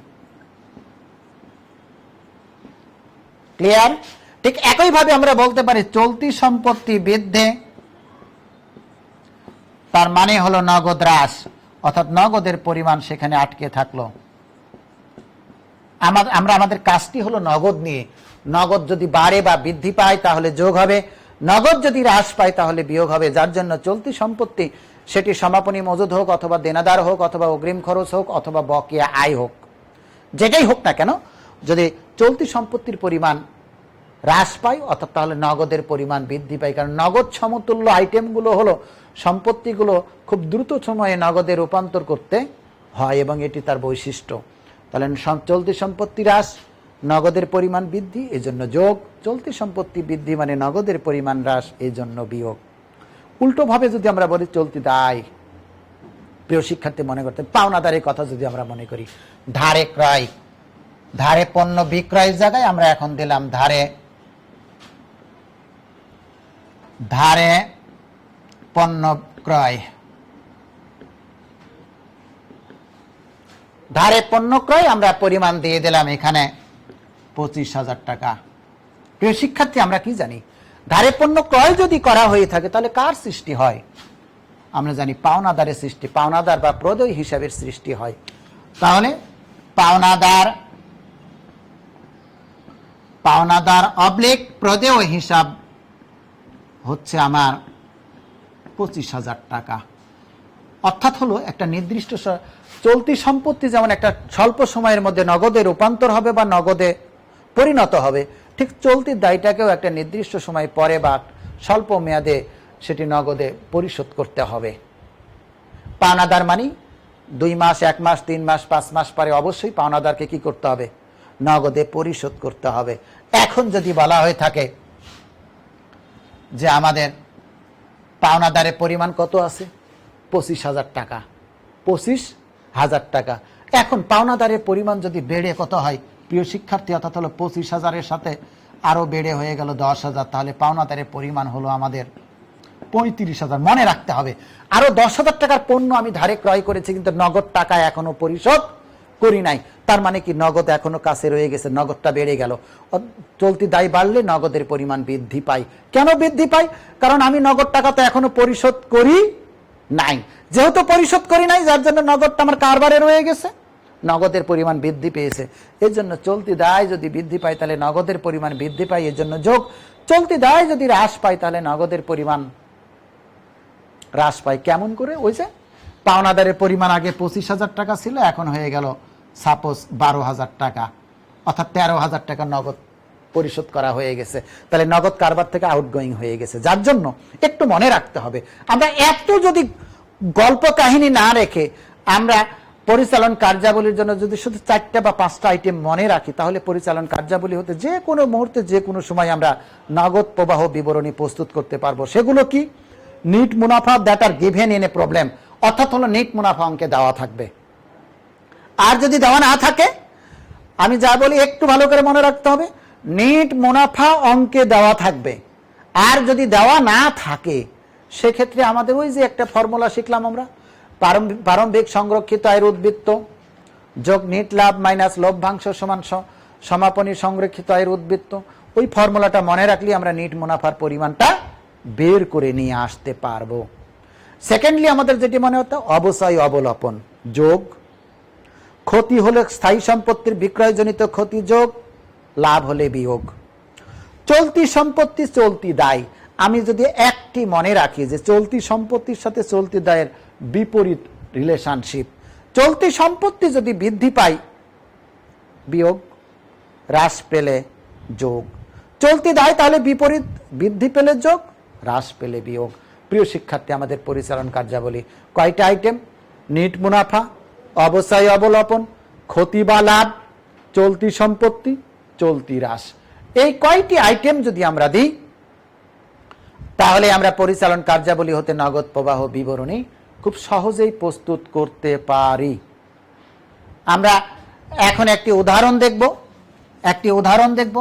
ক্লিয়ার? ঠিক একইভাবে আমরা বলতে পারি চলতি সম্পত্তি বৃদ্ধি, তার মানে হলো নগদ হ্রাস, অর্থাৎ নগদের পরিমাণ সেখানে আটকে থাকলো। আমরা আমাদের কাজটি হলো নগদ নিয়ে, নগদ যদি বাড়ে বা বৃদ্ধি পায় তাহলে যোগ হবে, নগদ যদি হ্রাস পায় তাহলে বিয়োগ হবে। যার জন্য চলতি সম্পত্তি সেটি সমাপনী মজুদ হোক অথবা দেনাদার হোক অথবা অগ্রিম খরচ হোক অথবা বকেয়া আয় হোক, যেটাই হোক না কেন, যদি চলতি সম্পত্তির পরিমাণ হ্রাস পায় অর্থাৎ তাহলে নগদের পরিমাণ বৃদ্ধি পায়। কারণ নগদ সমতুল্য আইটেমগুলো হলো সম্পত্তিগুলো খুব দ্রুত সময়ে নগদে রূপান্তর করতে হয় এবং এটি তার বৈশিষ্ট্য। তাহলে চলতি সম্পত্তি হ্রাস, নগদের পরিমাণ বৃদ্ধি, এই জন্য যোগ। চলতি সম্পত্তি বৃদ্ধি মানে নগদের পরিমাণ হ্রাস, এই জন্য বিয়োগ। উল্টোভাবে যদি আমরা বলি চলতি দায়, প্রিয় শিক্ষার্থী মনে করতে পাওনাদারের কথা যদি আমরা মনে করি, ধারে ক্রয়, ধারে পণ্য বিক্রয়ের জায়গায় আমরা এখন দিলাম ধারে, ধারে পণ্য ক্রয়, ধারে পণ্য ক্রয় আমরা পরিমাণ দিয়ে দিলাম এখানে 25,000 টাকা। প্রিয় শিক্ষার্থী আমরা কি জানি, ধারে পণ্য ক্রয় যদি করা হয়ে থাকে তাহলে কার সৃষ্টি হয়? আমরা জানি পাওনাদারের সৃষ্টি, পাওনাদার বা প্রদেয় হিসাবের সৃষ্টি হয়। তাহলে পাওনাদার, পাওনাদার অবলিক প্রদেয় হিসাব হচ্ছে আমার 25,000 টাকা। অর্থাৎ হলো একটা নির্দিষ্ট চলতি সম্পত্তি যেমন একটা স্বল্প সময়ের মধ্যে নগদে রূপান্তর হবে বা নগদে পরিণত হবে, ঠিক চলতি দায়টাকেও একটা নির্দিষ্ট সময় পরে বা স্বল্প মেয়াদে সেটি নগদে পরিশোধ করতে হবে। পাওনাদার মানি 2 মাস, 1 মাস, 3 মাস, 5 মাস পরে অবশ্যই পাওনাদারকে কি করতে হবে? নগদে পরিশোধ করতে হবে। এখন যদি বলা হয়ে থাকে যে আমাদের পাওনাদারের পরিমাণ কত আছে? 25,000 টাকা, 25,000 টাকা। এখন পাওনাদারের পরিমাণ যদি বেড়ে কত হয় প্রিয় শিক্ষার্থী, অর্থাৎ হলো 25,000-এর সাথে আরো বেড়ে হয়ে গেল 10,000, তাহলে পাওনাদারের পরিমাণ হলো আমাদের 35,000। মনে রাখতে হবে আরো 10,000 টাকার পণ্য আমি ধারে ক্রয় করেছি কিন্তু নগদ টাকা এখনো পরিশোধ করি নাই, তার মানে কি নগদ এখনো কাছে রয়ে গেছে, নগদটা বেড়ে গেল। চলতি দায় বাড়লে নগদের পরিমাণ বৃদ্ধি পায়। কেন বৃদ্ধি পায়? কারণ আমি নগদ টাকা তো এখনো পরিশোধ করি নাই, যেহেতু পরিশোধ করি নাই যার জন্য নগদটা আমার কারবারে রয়ে গেছে, নগদের পরিমাণ বৃদ্ধি পেয়েছে। এর জন্য চলতি দায় যদি বৃদ্ধি পায় তাহলে নগদের পরিমাণ বৃদ্ধি পায়, এর জন্য যোগ। চলতি দায় যদি হ্রাস পায় তাহলে নগদের পরিমাণ হ্রাস পায়। কেমন করে? ওই যে পাওনাদারের পরিমাণ আগে 25,000 টাকা ছিল, এখন হয়ে গেল সাপোজ 12,000 টাকা, অর্থাৎ 13,000 টাকা নগদ পরিশোধ করা হয়ে গেছে। তাহলে নগদ কারবার থেকে আউটগোয়িং হয়ে গেছে। যার জন্য একটু মনে রাখতে হবে, আমরা এত যদি গল্প কাহিনী না রেখে আমরা পরিচালন কার্যাবলীর জন্য যদি শুধু 4টা বা 5টা আইটেম মনে রাখি, তাহলে পরিচালন কার্যাবলী হতে যে কোনো মুহূর্তে যে কোনো সময় আমরা নগদ প্রবাহ বিবরণী প্রস্তুত করতে পারবো। সেগুলো কি? নিট মুনাফা that are given in a problem, অর্থাৎ হলো নিট মুনাফা অঙ্কে দেওয়া থাকবে। আর যদি দেওয়া না থাকে, আমি যা বলি একটু ভালো করে মনে রাখতে হবে, নিট মুনাফা অঙ্কে দেওয়া থাকবে। আর যদি দেওয়া না থাকে, সেক্ষেত্রে আমাদের ওই যে একটা ফর্মুলা শিখলাম আমরা, প্রারম্ভিক সংরক্ষিত আয়ের উদ্বৃত্ত যোগ নিট লাভ মাইনাস লভ্যাংশ সমান সমাপনী সংরক্ষিত আয়ের উদ্বৃত্ত, ওই ফর্মুলাটা মনে রাখলে আমরা নিট মুনাফার পরিমাণটা বের করে নিয়ে আসতে পারবো। সেকেন্ডলি আমাদের যেটি মনে হতো, অবচয় অবলম্বন যোগ ক্ষতি হলে স্থায়ী সম্পত্তির বিক্রয়জনিত ক্ষতি যোগ লাভ হলে বিয়োগ। চলতি সম্পত্তি চলতি দায়, আমি যদি একটি মনে রাখি যে চলতি সম্পত্তির সাথে চলতি দায়ের বিপরীত রিলেশনশিপ, চলতি সম্পত্তি যদি বৃদ্ধি পায় বিয়োগ, হ্রাস পেলে যোগ। চলতি দায় তাহলে বিপরীত, বৃদ্ধি পেলে যোগ, হ্রাস পেলে বিয়োগ। প্রিয় শিক্ষার্থী, আমাদের পরিচালন কার্যাবলী কয়টা আইটেম? নিট মুনাফা, অবচয় অবলম্বন, ক্ষতি বা লাভ, চলতি সম্পত্তি, চলতি হ্রাস। এই কয়টি আইটেম যদি আমরা দিই, তাহলে আমরা পরিচালন কার্যাবলী হতে নগদ প্রবাহ বিবরণী খুব সহজেই প্রস্তুত করতে পারি। আমরা এখন একটি উদাহরণ দেখব,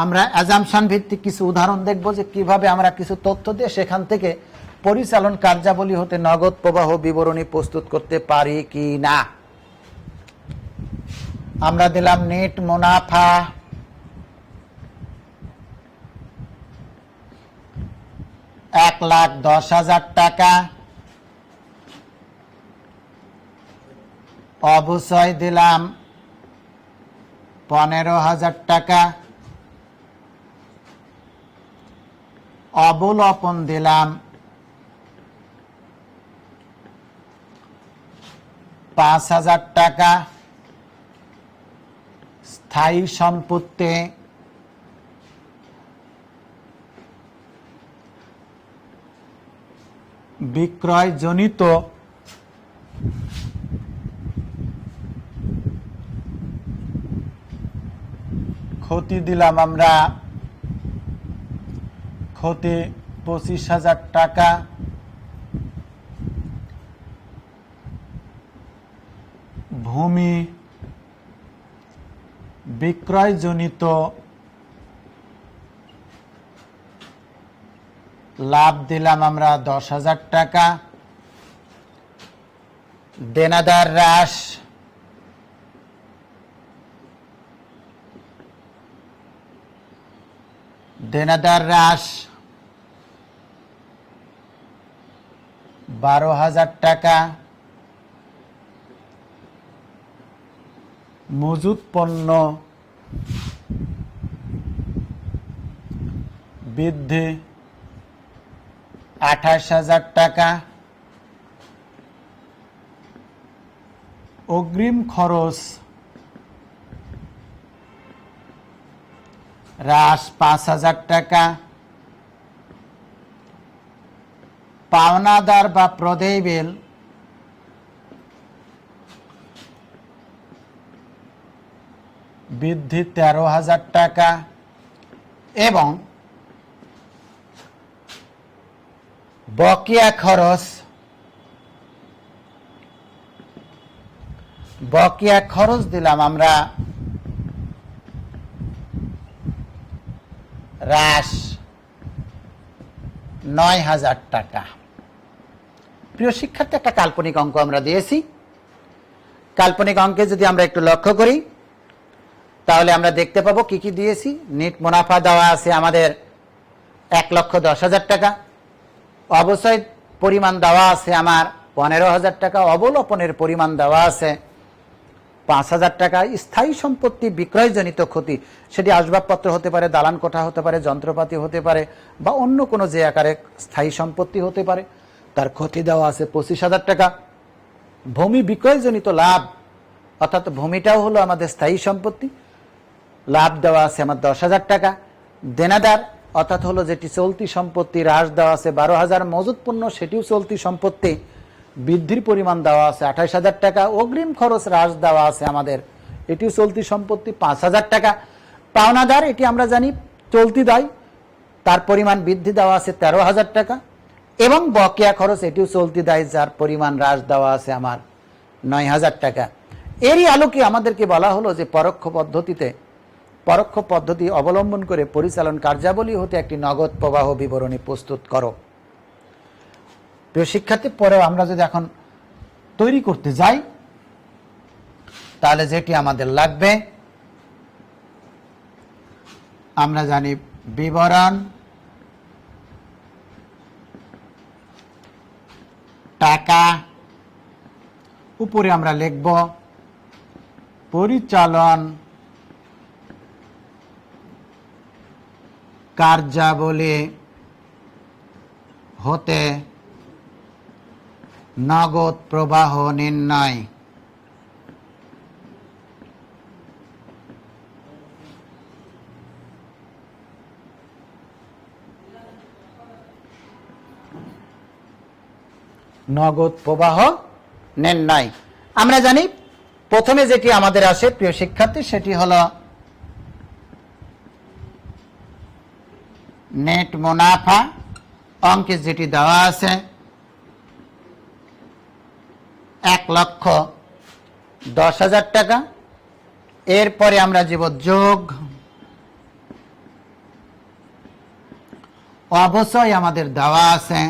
আমরা অ্যাজাম্পশন ভিত্তিক কিছু উদাহরণ দেখব যে কিভাবে আমরা কিছু তথ্য দিয়ে সেখান থেকে পরিচালন কার্যাবলী হতে নগদ প্রবাহ বিবরণী প্রস্তুত করতে পারি কি না। আমরা দিলাম নেট মুনাফা $1,10,000 টাকা, অবচয় দিলাম 15,000 টাকা, অবলম্বন দিলাম 5,000 টাকা, স্থায়ী সম্পত্তি বিক্রয়জনিত ক্ষতি দিলাম আমরা ক্ষতি 25,000 টাকা, ভূমি বিক্রয়জনিত লাভ দিলাম আমরা 10,000 টাকা, দেনাদার হ্রাস $12,000 টাকা, মজুত পণ্য বৃদ্ধি 28,000 টাকা, অগ্রিম খরচ হ্রাস 5,000 টাকা, পাওনাদার বা প্রদেয় বিল বৃদ্ধি 13,000 টাকা এবং বকেয়া খরচ দিলাম আমরা হ্রাস 9,000 টাকা। প্রিয় শিক্ষার্থী, একটা কাল্পনিক অঙ্ক আমরা দিয়েছি। কাল্পনিক অঙ্কে যদি আমরা একটু লক্ষ্য করি, তাহলে আমরা দেখতে পাবো কি কি দিয়েছি। নিট মুনাফা দেওয়া আছে আমাদের 1,10,000 টাকা, অবচয় পরিমাণ দেওয়া আছে আমার 15,000 টাকা, অবলম্বনের পরিমাণ দেওয়া আছে 5,000 টাকা, স্থায়ী সম্পত্তি বিক্রয়জনিত ক্ষতি, সেটি আসবাবপত্র হতে পারে, দালান কোঠা হতে পারে, যন্ত্রপাতি হতে পারে, বা অন্য কোনো যে আকারে স্থায়ী সম্পত্তি হতে পারে, তার ক্ষতি দেওয়া আছে 25,000 টাকা। ভূমি বিক্রয়জনিত লাভ, অর্থাৎ ভূমিটাও হলো আমাদের স্থায়ী সম্পত্তি, লাভ দেওয়া আছে আমার 10,000 টাকা। দেনাদার অর্থাৎ হলো যেটি চলতি সম্পত্তি, হ্রাস দেওয়া আছে 12,000। মজুত পণ্য, সেটিও চলতি সম্পত্তি, বৃদ্ধির পরিমাণ দেওয়া আছে 28,000 টাকা। অগ্রিম খরচ হ্রাস দেওয়া আছে আমাদের, এটিও চলতি সম্পত্তি 5,000 টাকা। পাওনাদার, এটি আমরা জানি চলতি দায়, তার পরিমাণ বৃদ্ধি দেওয়া আছে 13,000 টাকা। এবং বকেয়া খরচ, এটিও চলতি দায়, যার পরিমাণ হ্রাস দেওয়া আছে আমার 9,000 টাকা। এরই আলোকে আমাদেরকে বলা হলো যে পরোক্ষ পদ্ধতি অবলম্বন করে পরিচালন কার্যাবলী হতে একটি নগদ প্রবাহ বিবরণী প্রস্তুত করো। প্রিয় শিক্ষার্থী, পরেও আমরা যদি এখন তৈরি করতে যাই, তাহলে যেটি আমাদের লাগবে, আমরা জানি বিবরণ, টাকা, উপরে আমরা লিখব পরিচালন কার্যাবলী হতে নগদ প্রবাহ নির্ণয়। নগদ প্রবাহ নির্ণয়। আমরা জানি প্রথমে যেটি আমাদের আসে প্রিয় শিক্ষার্থী, সেটি হলো নেট মুনাফা। অঙ্কে যেটি দেওয়া আছে 1,10,000 টাকা। এরপরে আমরা যাব যোগ, অবশ্যই আমাদের দেওয়া আছে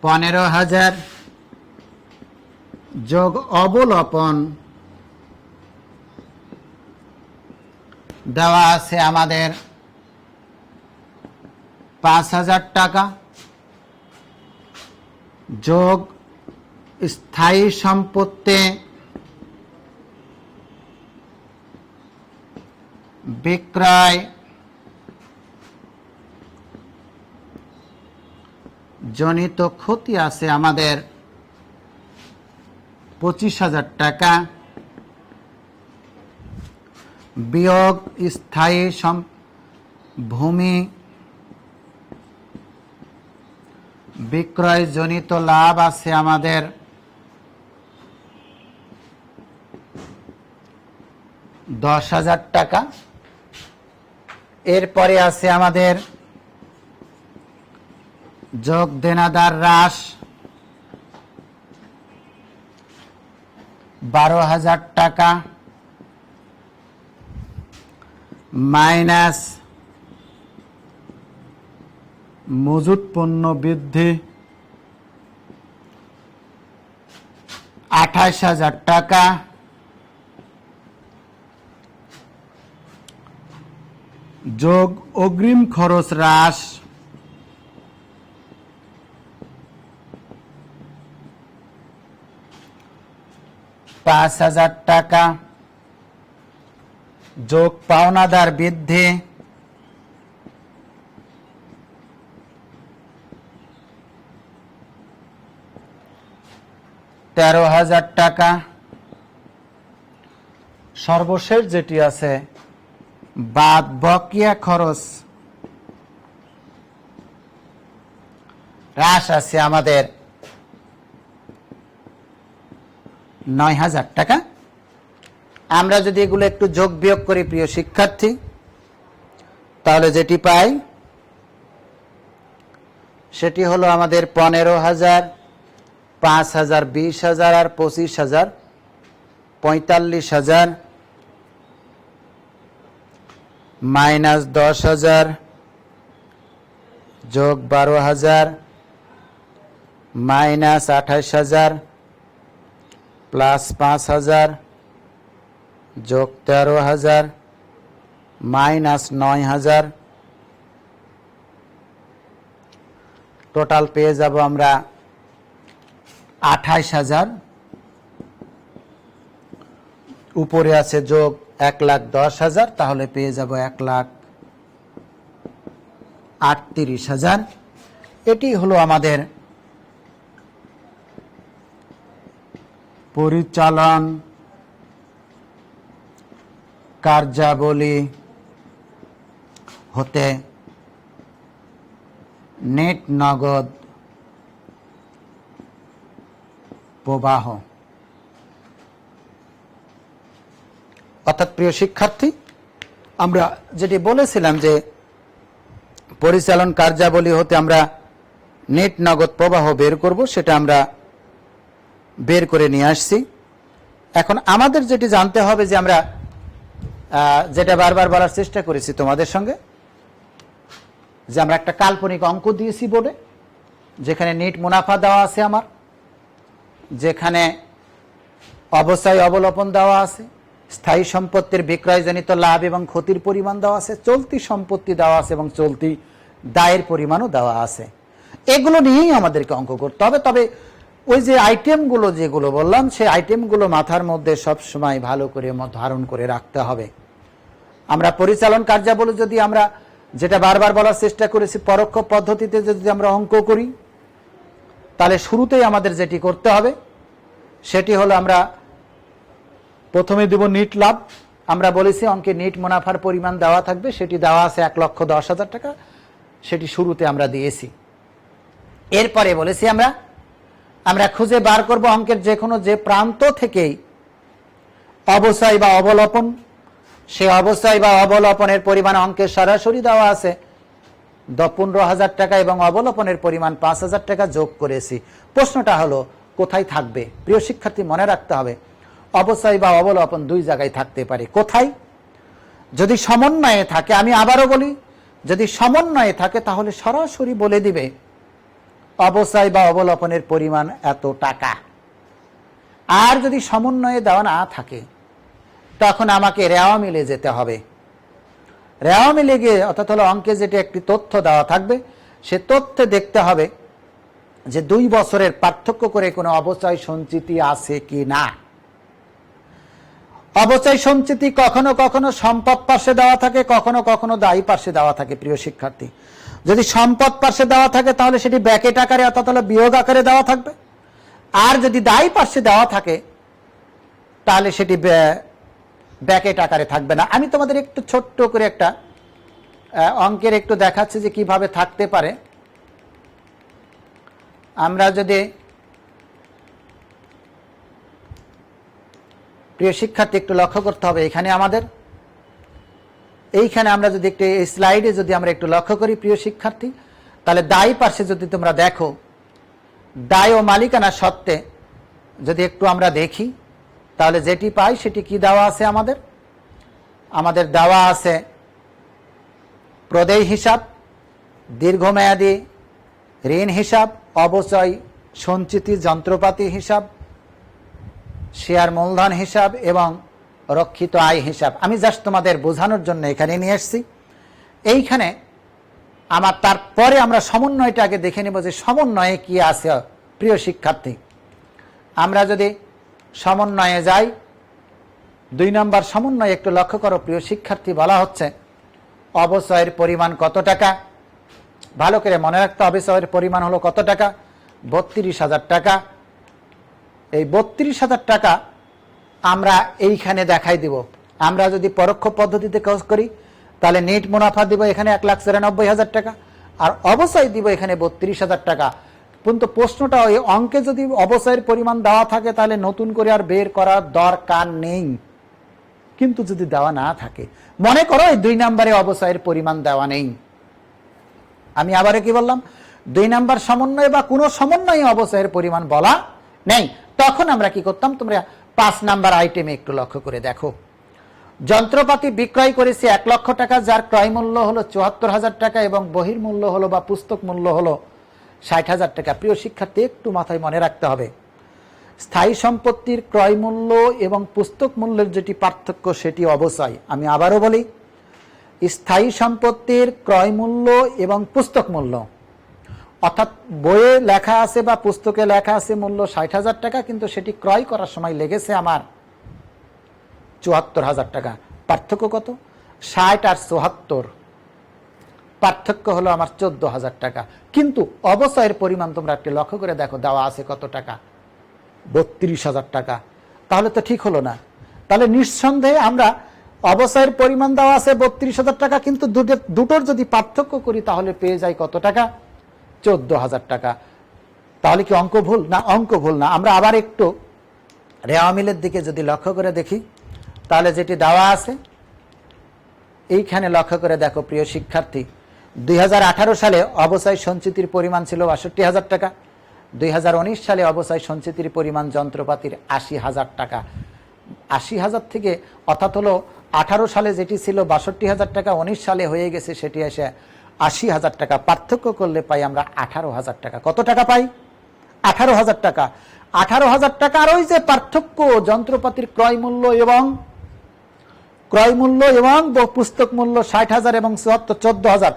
15,000, যোগ অবলোপন দেওয়া আছে আমাদের 5,000 টাকা, যোগ স্থায়ী সম্পত্তি বিক্রয় জনিত ক্ষতি আছে আমাদের 25,000 টাকা, বিয়োগ স্থায়ী ভূমি বিক্রয় জনিত লাভ আছে আমাদের 10,000 টাকা। এরপরে আছে আমাদের যোগ দেনাদার হ্রাস 12,000 টাকা, মাইনাস মজুত পণ্য বৃদ্ধি 28,000 টাকা, যোগ অগ্রিম খরচ হ্রাস 5,000 টাকা, যোগ পাওনাদার বৃদ্ধি 13,000 টাকা। সর্বশেষ যেটি আছে বাদ বকেয়া খরচ হ্রাস আছে আমাদের 9,000 টাকা। আমরা যদি এগুলো একটু যোগ বিয়োগ করি প্রিয় শিক্ষার্থী, তাহলে যেটি পাই সেটি হলো আমাদের 15,000, 5,000, 20,000 আর 25,000, 45,000 মাইনাস 10,000 যোগ 12,000 মাইনাস 28,000 প্লাস 5,000 যোগ 13,000 মাইনাস 9,000, টোটাল পেয়ে যাব আমরা 28,000। উপরে আছে যোগ 1,10,000, তাহলে পেয়ে যাব 1,38,000। এটি হলো আমাদের পরিচালন কার্যাবলী হতে নেট নগদ প্রবাহ। অর্থাৎ প্রিয় শিক্ষার্থী, আমরা যেটি বলেছিলাম যে পরিচালন কার্যাবলী হতে আমরা নেট নগদ প্রবাহ বের করব, সেটা আমরা বের করে নিয়ে আসছি। এখন আমাদের যেটি জানতে হবে যে আমরা যেটা বারবার বলার চেষ্টা করেছি তোমাদের সঙ্গে, যে আমরা একটা কাল্পনিক অঙ্ক দিয়েছি বোর্ডে, যেখানে নেট মুনাফা দেওয়া আছে আমার, যেখানে অবচয় অবলোপন দেওয়া আছে, স্থায়ী সম্পত্তির বিক্রয়জনিত লাভ এবং ক্ষতির পরিমাণ দেওয়া আছে, চলতি সম্পত্তি দেওয়া আছে এবং চলতি দায়ের পরিমাণও দেওয়া আছে। এগুলো নিয়েই আমাদেরকে অঙ্ক করতে হবে। তবে ওই যে আইটেমগুলো যেগুলো বললাম, সেই আইটেমগুলো মাথার মধ্যে সব সময় ভালো করে ধারণ করে রাখতে হবে। আমরা পরিচালন কার্যাবলী যদি আমরা, যেটা বারবার বলার চেষ্টা করেছি, পরোক্ষ পদ্ধতিতে যদি আমরা অঙ্ক করি, তাহলে শুরুতেই আমাদের যেটি করতে হবে সেটি হলো আমরা প্রথমে দেব নিট লাভ। আমরা বলেছি অঙ্কে নিট মুনাফার পরিমাণ দেওয়া থাকবে, সেটি দেওয়া আছে 1,10,000 টাকা, সেটি শুরুতে আমরা দিয়েছি। এরপরে বলেছি আমরা খুঁজে বার করব অঙ্কের যে প্রান্ত থেকেই অবচয় বা অবলোপন, সে অবচয় বা অবলোপনের পরিমাণ অঙ্কের সরাসরি দেওয়া আছে 15,000 টাকা এবং অবলোপনের পরিমাণ 5,000 টাকা যোগ করেছি। প্রশ্নটা হলো কোথায় থাকবে? প্রিয় শিক্ষার্থী, মনে রাখতে হবে অবচয় বা অবলোপন দুই জায়গায় থাকতে পারে। কোথায়? যদি সমন্বয়ে থাকে, আমি আবারও বলি, যদি সমন্বয়ে থাকে তাহলে সরাসরি বলে দিবে অবচয় বা অবলোপনের পরিমাণ এত টাকা। আর যদি সমন্বয়ে দেওয়া না থাকে তখন আমাকে রেওয়া মিলে যেতে হবে। রেওয়া মিলে গিয়ে, অর্থাৎ হলো অঙ্কে যেটি একটি তথ্য দেওয়া থাকবে, সে তথ্যে দেখতে হবে যে 2 বছরের পার্থক্য করে কোনো অবচয় সঞ্চিতি আছে কি না। অবচয় সঞ্চিতি কখনো কখনো সম্পদ পার্শ্বে দেওয়া থাকে, কখনো কখনো দায়ী পার্শ্বে দেওয়া থাকে। প্রিয় শিক্ষার্থী, যদি সম্পদ পার্শ্বে দেওয়া থাকে তাহলে সেটি ব্যাকেট আকারে, অর্থাৎ হলো বিয়োগ আকারে দেওয়া থাকবে। আর যদি দায়ী পার্শ্বে দেওয়া থাকে তাহলে সেটি ব্যাকেট আকারে থাকবে না। আমি তোমাদের একটু ছোট্ট করে একটা অঙ্কের একটু দেখাচ্ছি যে কিভাবে থাকতে পারে। আমরা যদি, প্রিয় শিক্ষার্থী একটু লক্ষ্য করতে হবে, এখানে আমাদের এইখানে আমরা যদি একটু এই স্লাইডে যদি আমরা একটু লক্ষ্য করি প্রিয় শিক্ষার্থী, তাহলে দায়ী পার্শ্বে যদি তোমরা দেখো, দায় ও মালিকানা সত্ত্বে যদি একটু আমরা দেখি, তাহলে যেটি পাই সেটি কি দেওয়া আছে আমাদের দেওয়া আছে প্রদেয় হিসাব, দীর্ঘমেয়াদী ঋণ হিসাব, অবচয় সঞ্চিতি যন্ত্রপাতি হিসাব, শেয়ার মূলধন হিসাব এবং রক্ষিত আয় হিসাব। আমি জাস্ট তোমাদের বোঝানোর জন্য এখানে নিয়ে এসেছি। এইখানে আমার তারপরে আমরা সমন্বয়টা আগে দেখে নেব যে সমন্বয়ে কি আছে। প্রিয় শিক্ষার্থী, আমরা যদি সমন্বয়ে যাই, 2 নম্বর সমন্বয় একটু লক্ষ্য করো প্রিয় শিক্ষার্থী। বলা হচ্ছে অবচয়ের পরিমাণ কত টাকা। ভালো করে মনে রাখতে হবে, অবচয়ের পরিমাণ হলো কত টাকা? 32,000 টাকা। এই 32,000 টাকা আমরা এইখানে দেখাই দিব। আমরা যদি পরোক্ষ পদ্ধতিতে কাজ করি তাহলে নেট মুনাফা দিব এখানে 1,94,000 টাকা, আর অবচয় দিব এখানে 32,000 টাকা। কিন্তু প্রশ্নটা, ওই অঙ্কে যদি অবচয়ের পরিমাণ দেওয়া থাকে তাহলে নতুন করে আর বের করার দরকার নেই। কিন্তু যদি দেওয়া না থাকে, মনে করো এই 2 নম্বরে অবচয়ের পরিমাণ দেওয়া নেই, আমি আবারও কি বললাম, 2 নম্বর সমন্বয় বা কোনো সমন্বয়ে অবচয়ের পরিমাণ বলা নেই, তখন আমরা কি করতাম? তোমরা 5 নম্বর আইটেমে একটু লক্ষ্য করে দেখো। যন্ত্রপাতি বিক্রয় করেছি 1 লক্ষ টাকা, যার ক্রয় মূল্য হলো 74,000 টাকা এবং বহির্মূল্য হলো বা পুস্তক মূল্য হলো 60,000 টাকা। প্রিয় শিক্ষার্থী, একটু মাথায় মনে রাখতে হবে, স্থায়ী সম্পত্তির ক্রয় মূল্য এবং পুস্তক মূল্যের যেটি পার্থক্য সেটি অবচয়। আমি আবারও বলি, স্থায়ী সম্পত্তির ক্রয় মূল্য এবং পুস্তক মূল্য, অর্থাৎ বইয়ে লেখা আছে বা পুস্তকে লেখা আছে মূল্য 60,000 টাকা, কিন্তু সেটি ক্রয় করার সময় লেগেছে আমার 74,000 টাকা। পার্থক্য কত? 60 আর 74, পার্থক্য হলো আমার 14,000 টাকা, কিন্তু অবচয়ের পরিমাণ তোমরা একটু লক্ষ্য করে দেখো দেওয়া আছে কত টাকা, 32,000 টাকা। তাহলে তো ঠিক হলো না। তাহলে নিঃসন্দেহে আমরা অবচয়ের পরিমাণ দেওয়া আছে 32,000 টাকা, কিন্তু দুটোর যদি পার্থক্য করি তাহলে পেয়ে যাই কত টাকা, 14,000 টাকা। তাহলে কি অঙ্ক ভুল? না, অঙ্ক ভুল না। আমরা আবার একটু রেওয়া মিলের দিকে যদি লক্ষ্য করে দেখি, তাহলে যেটি দেওয়া আছে এইখানে লক্ষ্য করে দেখো প্রিয় শিক্ষার্থী, 2018 সালে অবচয় সঞ্চিতির পরিমাণ ছিল 62,000 টাকা, 2019 সালে অবচয় সঞ্চিতির পরিমাণ যন্ত্রপাতির 80,000 টাকা। 80,000 থেকে অর্থাৎ হলো 18 সালে যেটি ছিল 62,000 টাকা, 19 সালে হয়ে গেছে সেটি এসে 80,000 টাকা। পার্থক্য করলে পাই আমরা 18,000 টাকা। কত টাকা পাই? 18,000 টাকা। 18,000 টাকার ওই যে পার্থক্য যন্ত্রপাতির ক্রয় মূল্য এবং পুস্তক মূল্য 60,000 এবং 14,000,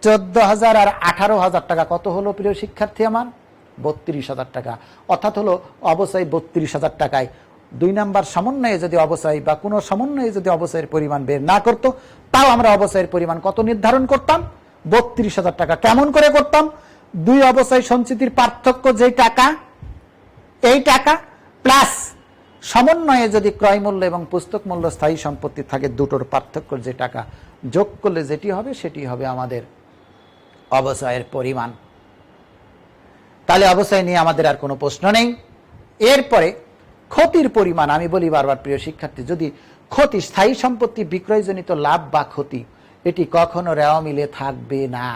14,000 আর 18,000 টাকা কত হলো প্রিয় শিক্ষার্থী আমার? 32,000 টাকা। অর্থাৎ হলো অবচয় 32,000 টাকায় 2 নাম্বার সমন্বয়ে যদি অবচয় বা কোনো সমন্বয়ে যদি অবচয়ের পরিমাণ বের না করতো, তাও আমরা অবচয়ের পরিমাণ কত নির্ধারণ করতাম? 32,000 টাকা। কেমন করে করতাম? 2 অবচয় সঞ্চিতির পার্থক্য যেই টাকা, এই টাকা প্লাস সমন্বয়ে যদি ক্রয় মূল্য এবং পুস্তক মূল্য স্থায়ী সম্পত্তি থাকে, দুটোর পার্থক্য যে টাকা যোগ করলে যেটি হবে সেটি হবে আমাদের অবচয়ের পরিমাণ। তাহলে অবচয় নিয়ে আমাদের আর কোনো প্রশ্ন নেই। এরপরে ক্ষতির পরিমাণ। আমি বলি বারবার প্রিয় শিক্ষার্থী, যদি ক্ষতি, স্থায়ী সম্পত্তি বিক্রয়জনিত লাভ বা ক্ষতি, এটি কখনো রেওয়া মিলে থাকবে না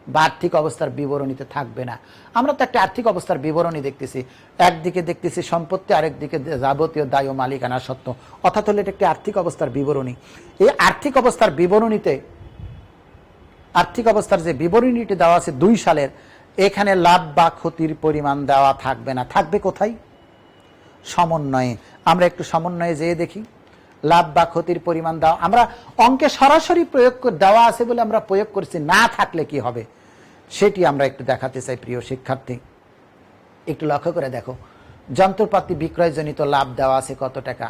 বা আর্থিক অবস্থার বিবরণীতে থাকবে না। আমরা তো একটা আর্থিক অবস্থার বিবরণী দেখতেছি, একদিকে দেখতেছি সম্পত্তি, আরেকদিকে যাবতীয় দায় ও মালিকানা সত্ত্ব, অর্থাৎ হলো এটা একটি আর্থিক অবস্থার বিবরণী। এই আর্থিক অবস্থার বিবরণীতে, আর্থিক অবস্থার যে বিবরণীটি দেওয়া আছে 2 সালের, এখানে লাভ বা ক্ষতির পরিমাণ দেওয়া থাকবে না। থাকবে কোথায়? সমন্বয়ে। আমরা একটু সমন্বয়ে যেয়ে দেখি লাভ বা ক্ষতির পরিমাণ দেওয়া, আমরা অঙ্কে সরাসরি প্রয়োগ দেওয়া আছে বলে আমরা প্রয়োগ করছি, না থাকলে কি হবে সেটি আমরা একটু দেখাতে চাই প্রিয় শিক্ষার্থী। একটু লক্ষ্য করে দেখো, যন্ত্রপাতি বিক্রয়জনিত লাভ দেওয়া আছে কত টাকা?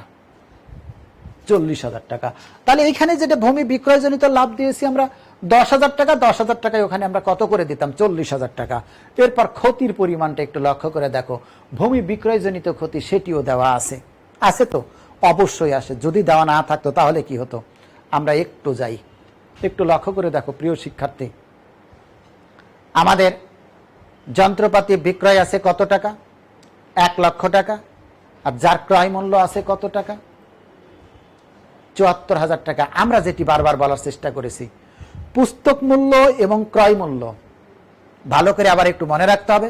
40,000 টাকা। তাহলে এইখানে যেটা ভূমি বিক্রয়জনিত লাভ দিয়েছি আমরা 10,000 টাকা, 10,000 টাকায় ওখানে আমরা কত করে দিতাম? 40,000 টাকা। এরপর ক্ষতির পরিমাণটা একটু লক্ষ্য করে দেখো, ভূমি বিক্রয়জনিত ক্ষতি সেটিও দেওয়া আছে। আছে তো? অবশ্যই আসে। যদি দেওয়া না থাকতো তাহলে কি হতো? আমরা একটু যাই, একটু লক্ষ্য করে দেখো প্রিয় শিক্ষার্থী, আমাদের যন্ত্রপাতি বিক্রয় আছে কত টাকা? 1 লক্ষ টাকা। আর যার ক্রয় মূল্য আছে কত টাকা? 74,000 টাকা। আমরা যেটি বারবার বলার চেষ্টা করেছি, পুস্তক মূল্য এবং ক্রয় মূল্য ভালো করে আবার একটু মনে রাখতে হবে।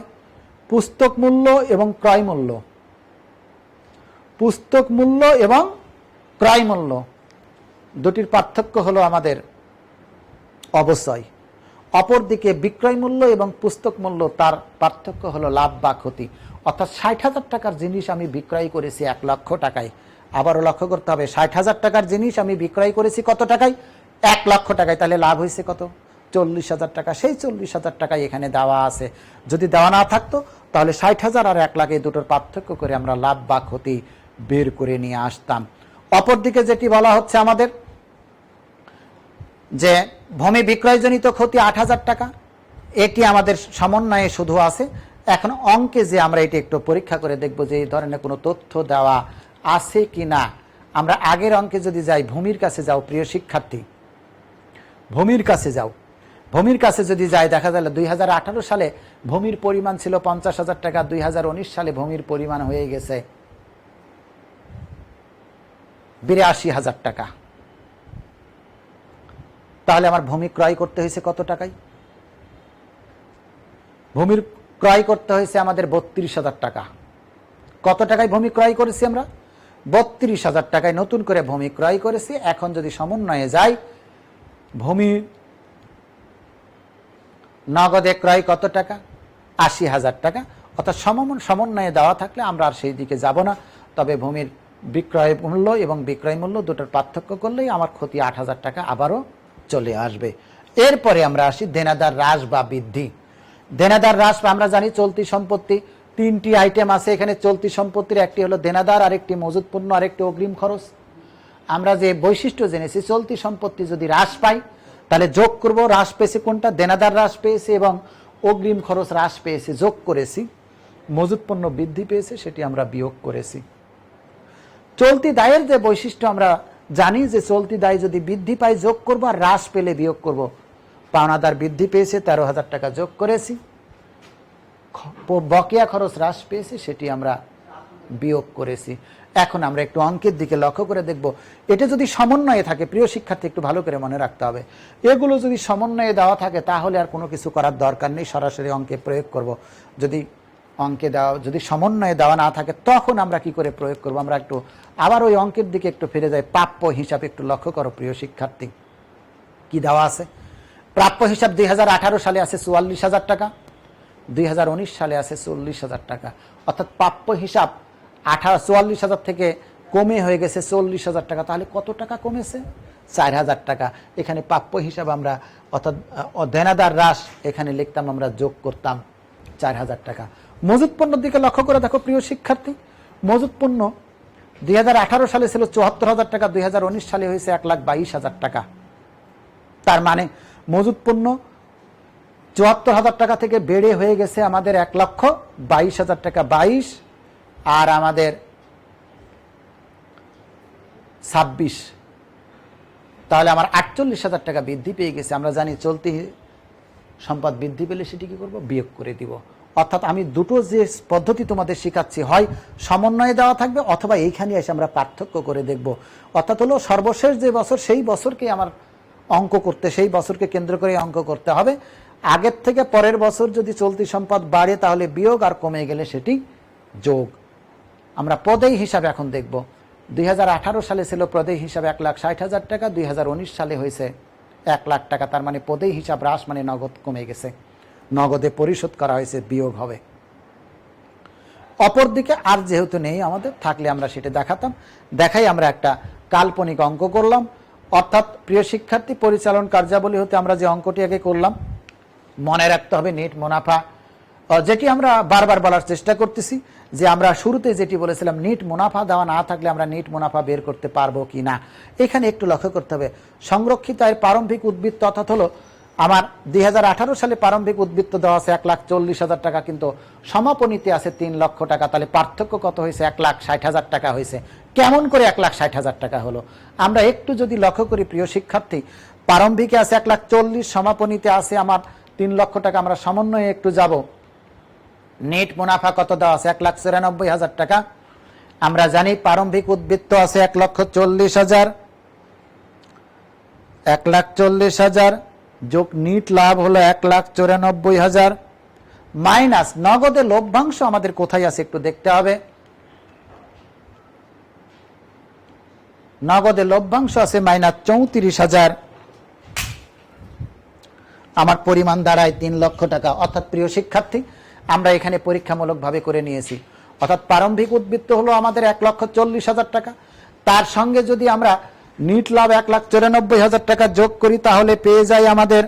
পুস্তক মূল্য এবং ক্রয় মূল্য, পুস্তক মূল্য এবং ক্রয় মূল্য দুটির পার্থক্য হলো আমাদের অবচয়। অপরদিকে বিক্রয় মূল্য এবং পুস্তক মূল্য, তার পার্থক্য হলো লাভ বা ক্ষতি। অর্থাৎ 60,000 টাকার জিনিস আমি বিক্রয় করেছি 1 লক্ষ টাকায়। আবারও লক্ষ্য করতে হবে, 60,000 টাকার জিনিস আমি বিক্রয় করেছি কত টাকায়? 1 লক্ষ টাকায়। তাহলে লাভ হয়েছে কত? 40,000 টাকা। সেই 40,000 টাকায় এখানে দেওয়া আছে। যদি দেওয়া না থাকতো তাহলে 60,000 আর 1 লাখ এই দুটোর পার্থক্য করে আমরা লাভ বা ক্ষতি বের করে নিয়ে আসতাম। অপরদিকে যেটি বলা হচ্ছে আমাদের, যে ভূমি বিক্রয়জনিত ক্ষতি 8,000 টাকা, এটি আমাদের সমন্বয়ে শুধু আছে। এখন অঙ্কে যে আমরা এটি একটু পরীক্ষা করে দেখব যে এই ধরনের কোনো তথ্য দেওয়া আছে কি না। আমরা আগের অঙ্কে যদি যাই, ভূমির কাছে যাও প্রিয় শিক্ষার্থী, ভূমির কাছে যাও। ভূমির কাছে যদি যাই, দেখা গেল 2018 সালে ভূমির পরিমাণ ছিল 50,000 টাকা, 2019 সালে ভূমির পরিমাণ হয়ে গেছে 82,000 টাকা। তাহলে আমার ভূমি ক্রয় করতে হয়েছে কত টাকায়? ভূমির ক্রয় করতে হয়েছে আমাদের 32,000 টাকা। কত টাকায় ভূমি ক্রয় করেছি আমরা? 32,000 টাকায় নতুন করে ভূমি ক্রয় করেছি। এখন যদি সমন্বয়ে যাই, ভূমি নগদে ক্রয় কত টাকা? 80,000 টাকা। অর্থাৎ সমন্বয়ে দেওয়া থাকলে আমরা আর সেই দিকে যাব না। তবে ভূমির বিক্রয় মূল্য এবং বিক্রয় মূল্য দুটোর পার্থক্য করলেই আমার ক্ষতি 8,000 টাকা আবারও চলে আসবে। এরপরে আমরা আসি দেনাদার হ্রাস বা বৃদ্ধি। দেনাদার হ্রাস আমরা জানি চলতি সম্পত্তি 3টি আইটেম আছে এখানে। চলতি সম্পত্তির একটি হলো দেনাদার, আরেকটি মজুত পণ্য, আরেকটি অগ্রিম খরচ। আমরা যে বৈশিষ্ট্য জেনেছি, চলতি সম্পত্তি যদি হ্রাস পায় তাহলে যোগ করব, হ্রাস পেয়েছে কোনটা, দেনাদার হ্রাস পেয়েছে এবং অগ্রিম খরচ হ্রাস পেয়েছে, যোগ করেছি। মজুত পণ্য বৃদ্ধি পেয়েছে, সেটি আমরা বিয়োগ করেছি। চলতি দায়ের যে বৈশিষ্ট্য আমরা জানি যে চলতি দায় যদি বৃদ্ধি পায় যোগ করব, আর হ্রাস পেলে বিয়োগ করব। পাওনাদার বৃদ্ধি পেয়েছে, 13,000 টাকা যোগ করেছি। বকেয়া খরচ হ্রাস পেয়েছে, সেটি আমরা বিয়োগ করেছি। এখন আমরা একটু অঙ্কের দিকে লক্ষ্য করে দেখব। এটা যদি সমন্বয়ে থাকে, প্রিয় শিক্ষার্থী একটু ভালো করে মনে রাখতে হবে, এগুলো যদি সমন্বয়ে দেওয়া থাকে তাহলে আর কোনো কিছু করার দরকার নেই, সরাসরি অঙ্কে প্রয়োগ করব। যদি অঙ্কে দেওয়া, যদি সমন্বয়ে দেওয়া না থাকে তখন আমরা কি করে প্রয়োগ করব? আমরা একটু আবার ওই অঙ্কের দিকে একটু ফিরে যাই। প্রাপ্য হিসাব একটু লক্ষ্য করো প্রিয় শিক্ষার্থী, কি দেওয়া আছে। প্রাপ্য হিসাব 2018 সালে আছে 44,000 টাকা, 2019 সালে আছে 40,000 টাকা। অর্থাৎ প্রাপ্য হিসাব 44,000 থেকে কমে হয়ে গেছে 40,000 টাকা। তাহলে কত টাকা কমেছে? 4,000 টাকা। এখানে প্রাপ্য হিসাব আমরা, অর্থাৎ দেনাদার হ্রাস, এখানে লিখতাম আমরা, যোগ করতাম 4,000 টাকা। মজুত পণ্যের দিকে লক্ষ্য করে দেখো প্রিয় শিক্ষার্থী, মজুত পণ্য 2018 সালে ছিল 74,000 টাকা, 2019 সালে হয়েছে 1,22,000 টাকা। তার মানে মজুত পণ্য 74,000 টাকা থেকে বেড়ে হয়ে গেছে আমাদের 1,22,000 টাকা, 22 আর আমাদের 26, তাহলে আমার 48,000 টাকা বৃদ্ধি পেয়ে গেছে। আমরা জানি চলতি সম্পদ বৃদ্ধি পেলে সেটি কি করব? বিয়োগ করে দিব। অর্থাৎ আমি দুটো যে পদ্ধতি তোমাদের শেখাচ্ছি, হয় সমন্বয়ে দেওয়া থাকবে অথবা এইখানে এসে আমরা পার্থক্য করে দেখব। অর্থাৎ হলো সর্বশেষ যে বছর সেই বছরকে আমার অঙ্ক করতে, সেই বছরকে কেন্দ্র করে অঙ্ক করতে হবে। আগের থেকে পরের বছর যদি চলতি সম্পদ বাড়ে তাহলে বিয়োগ, আর কমে গেলে সেটি যোগ। আমরা প্রদেয় হিসাবে এখন দেখব। 2018 সালে ছিল প্রদেয় হিসাবে 1,60,000 টাকা, 2019 সালে হয়েছে 1 লাখ টাকা। তার মানে প্রদেয় হিসাব হ্রাস মানে নগদ কমে গেছে, নগদে পরিশোধ করা হয়েছে, বিয়োগ হবে। অপরদিকে আর যেহেতু নেই আমাদের, থাকলে আমরা সেটা দেখাতাম। দেখাই আমরা একটা কাল্পনিক অঙ্ক করলাম। অর্থাৎ প্রিয় শিক্ষার্থী, পরিচালন কার্যাবলী হতে আমরা যে অঙ্কটি আগে করলাম, মনে রাখতে হবে নেট মুনাফা, যেটি আমরা বারবার বলার চেষ্টা করতেছি যে আমরা শুরুতে যেটি বলেছিলাম, নেট মুনাফা দেওয়া না থাকলে আমরা নেট মুনাফা বের করতে পারবো কি না। এখানে একটু লক্ষ্য করতে হবে, সংরক্ষিত আয়ের প্রারম্ভিক উদ্বৃত্ত, অর্থাৎ হলো আমার 2018 সালে প্রারম্ভিক উদ্বৃত্ত দেওয়া আছে 1,40,000 টাকা, কিন্তু সমাপনীতে আছে 3 লক্ষ টাকা। তাহলে পার্থক্য কত হয়েছে? 1,60,000 টাকা হয়েছে। কেমন করে 1,60,000 টাকা হলো? আমরা একটু যদি লক্ষ্য করি প্রিয় শিক্ষার্থী, প্রারম্ভিকে আছে 1,40,000, সমাপনীতে আছে আমার 3 লক্ষ টাকা। আমরা সমন্বয়ে একটু যাব। নেট মুনাফা কত দেওয়া আছে? 1,94,000 টাকা। আমরা জানি প্রারম্ভিক উদ্বৃত্ত আছে 1,40,000, 1,40,000 যোগ নিট লাভ হলো 1,94,000, মাইনাস নগদে লভ্যাংশ আমাদের কোথায় আছে একটু দেখতে হবে। নগদে লভ্যাংশ আছে -34,000, আমার পরিমাণ দাঁড়ায় 3 লক্ষ টাকা। অর্থাৎ প্রিয় শিক্ষার্থী, আমরা এখানে পরীক্ষামূলকভাবে করে নিয়েছি। অর্থাৎ প্রারম্ভিক উদ্বৃত্ত হলো আমাদের 1,40,000 টাকা, তার সঙ্গে যদি আমরা নিট লাভ 1,94,000 টাকা যোগ করি তাহলে পেয়ে যাই আমাদের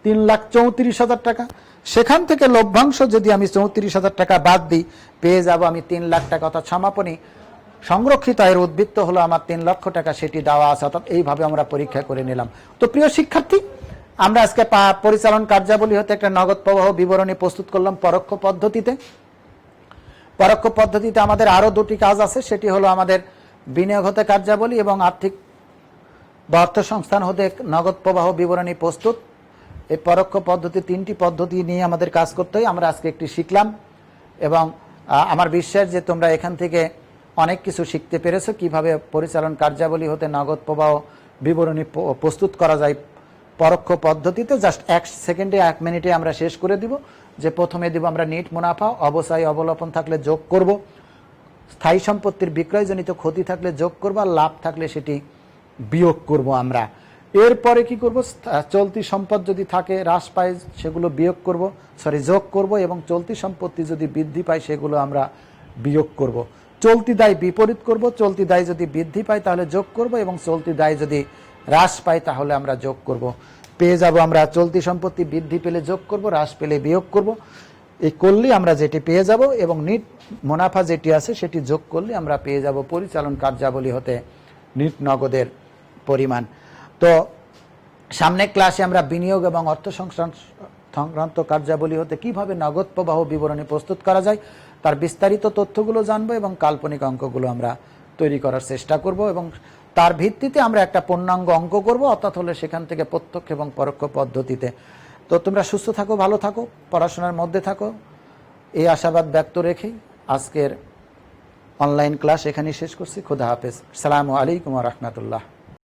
3,34,000 টাকা। সেখান থেকে লভ্যাংশ যদি আমি 34,000 টাকা বাদ দিই, পেয়ে যাব আমি 3 লাখ টাকা। অর্থাৎ সমাপনী সংরক্ষিত আয়ের উদ্বৃত্ত হলো আমার 3 লক্ষ টাকা, সেটি দেওয়া আছে। অর্থাৎ এইভাবে আমরা পরীক্ষা করে নিলাম। তো প্রিয় শিক্ষার্থী, আমরা আজকে পরিচালন কার্যাবলী হতে একটা নগদ প্রবাহ বিবরণী প্রস্তুত করলাম পরোক্ষ পদ্ধতিতে। পরোক্ষ পদ্ধতিতে আমাদের আরো দুটি কাজ আছে, সেটি হলো আমাদের বিনিয়োগ হতে কার্যাবলী এবং আর্থিক বা অর্থ সংস্থান হতে নগদ প্রবাহ বিবরণী প্রস্তুত। এই পরোক্ষ পদ্ধতি, 3টি পদ্ধতি নিয়ে আমাদের কাজ করতে হয়। আমরা আজকে একটি শিখলাম এবং আমার বিশ্বাস যে তোমরা এখান থেকে অনেক কিছু শিখতে পেরেছো, কিভাবে পরিচালন কার্যাবলী হতে নগদ প্রবাহ বিবরণী প্রস্তুত করা যায় পরোক্ষ পদ্ধতিতে। জাস্ট 1 সেকেন্ডে 1 মিনিটে আমরা শেষ করে দিব। যে প্রথমে দিব আমরা নেট মুনাফা, অবশ্যই অবলোপন থাকলে যোগ করব, স্থায়ী সম্পত্তির বিক্রয়জনিত ক্ষতি থাকলে যোগ করব, আর লাভ থাকলে সেটি বিয়োগ করব আমরা। এরপরে কি করব? চলতি সম্পদ যদি থাকে, হ্রাস পায়, সেগুলো যোগ করব, এবং চলতি সম্পত্তি যদি বৃদ্ধি পায় সেগুলো আমরা বিয়োগ করব। চলতি দায় বিপরীত করব, চলতি দায় যদি বৃদ্ধি পায় তাহলে যোগ করব, এবং চলতি দায় যদি হ্রাস পায় তাহলে আমরা যোগ করব। পেয়ে যাব আমরা চলতি সম্পত্তি বৃদ্ধি পেলে যোগ করব, হ্রাস পেলে বিয়োগ করব। এই করলেই আমরা যেটি পেয়ে যাব, এবং নিট মুনাফা যেটি আছে সেটি যোগ করলে আমরা পেয়ে যাব পরিচালন কার্যাবলী হতে নিট নগদের পরিমাণ। তো সামনের ক্লাসে আমরা বিনিয়োগ এবং অর্থ সংক্রান্ত কার্যাবলী হতে কিভাবে নগদ প্রবাহ বিবরণী প্রস্তুত করা যায় তার বিস্তারিত তথ্যগুলো জানবো এবং কাল্পনিক অঙ্কগুলো আমরা তৈরি করার চেষ্টা করব এবং তার ভিত্তিতে আমরা একটা পূর্ণাঙ্গ অঙ্ক করব, অর্থাৎ হলে সেখান থেকে প্রত্যক্ষ এবং পরোক্ষ পদ্ধতিতে। তো তোমরা সুস্থ থাকো, ভালো থাকো, পড়াশোনার মধ্যে থাকো, এই আশাবাদ ব্যক্ত রেখেই আজকের অনলাইন ক্লাস এখানেই শেষ করছি। খুদা হাফেজ। আসসালামু আলাইকুম ওয়া রাহমাতুল্লাহ।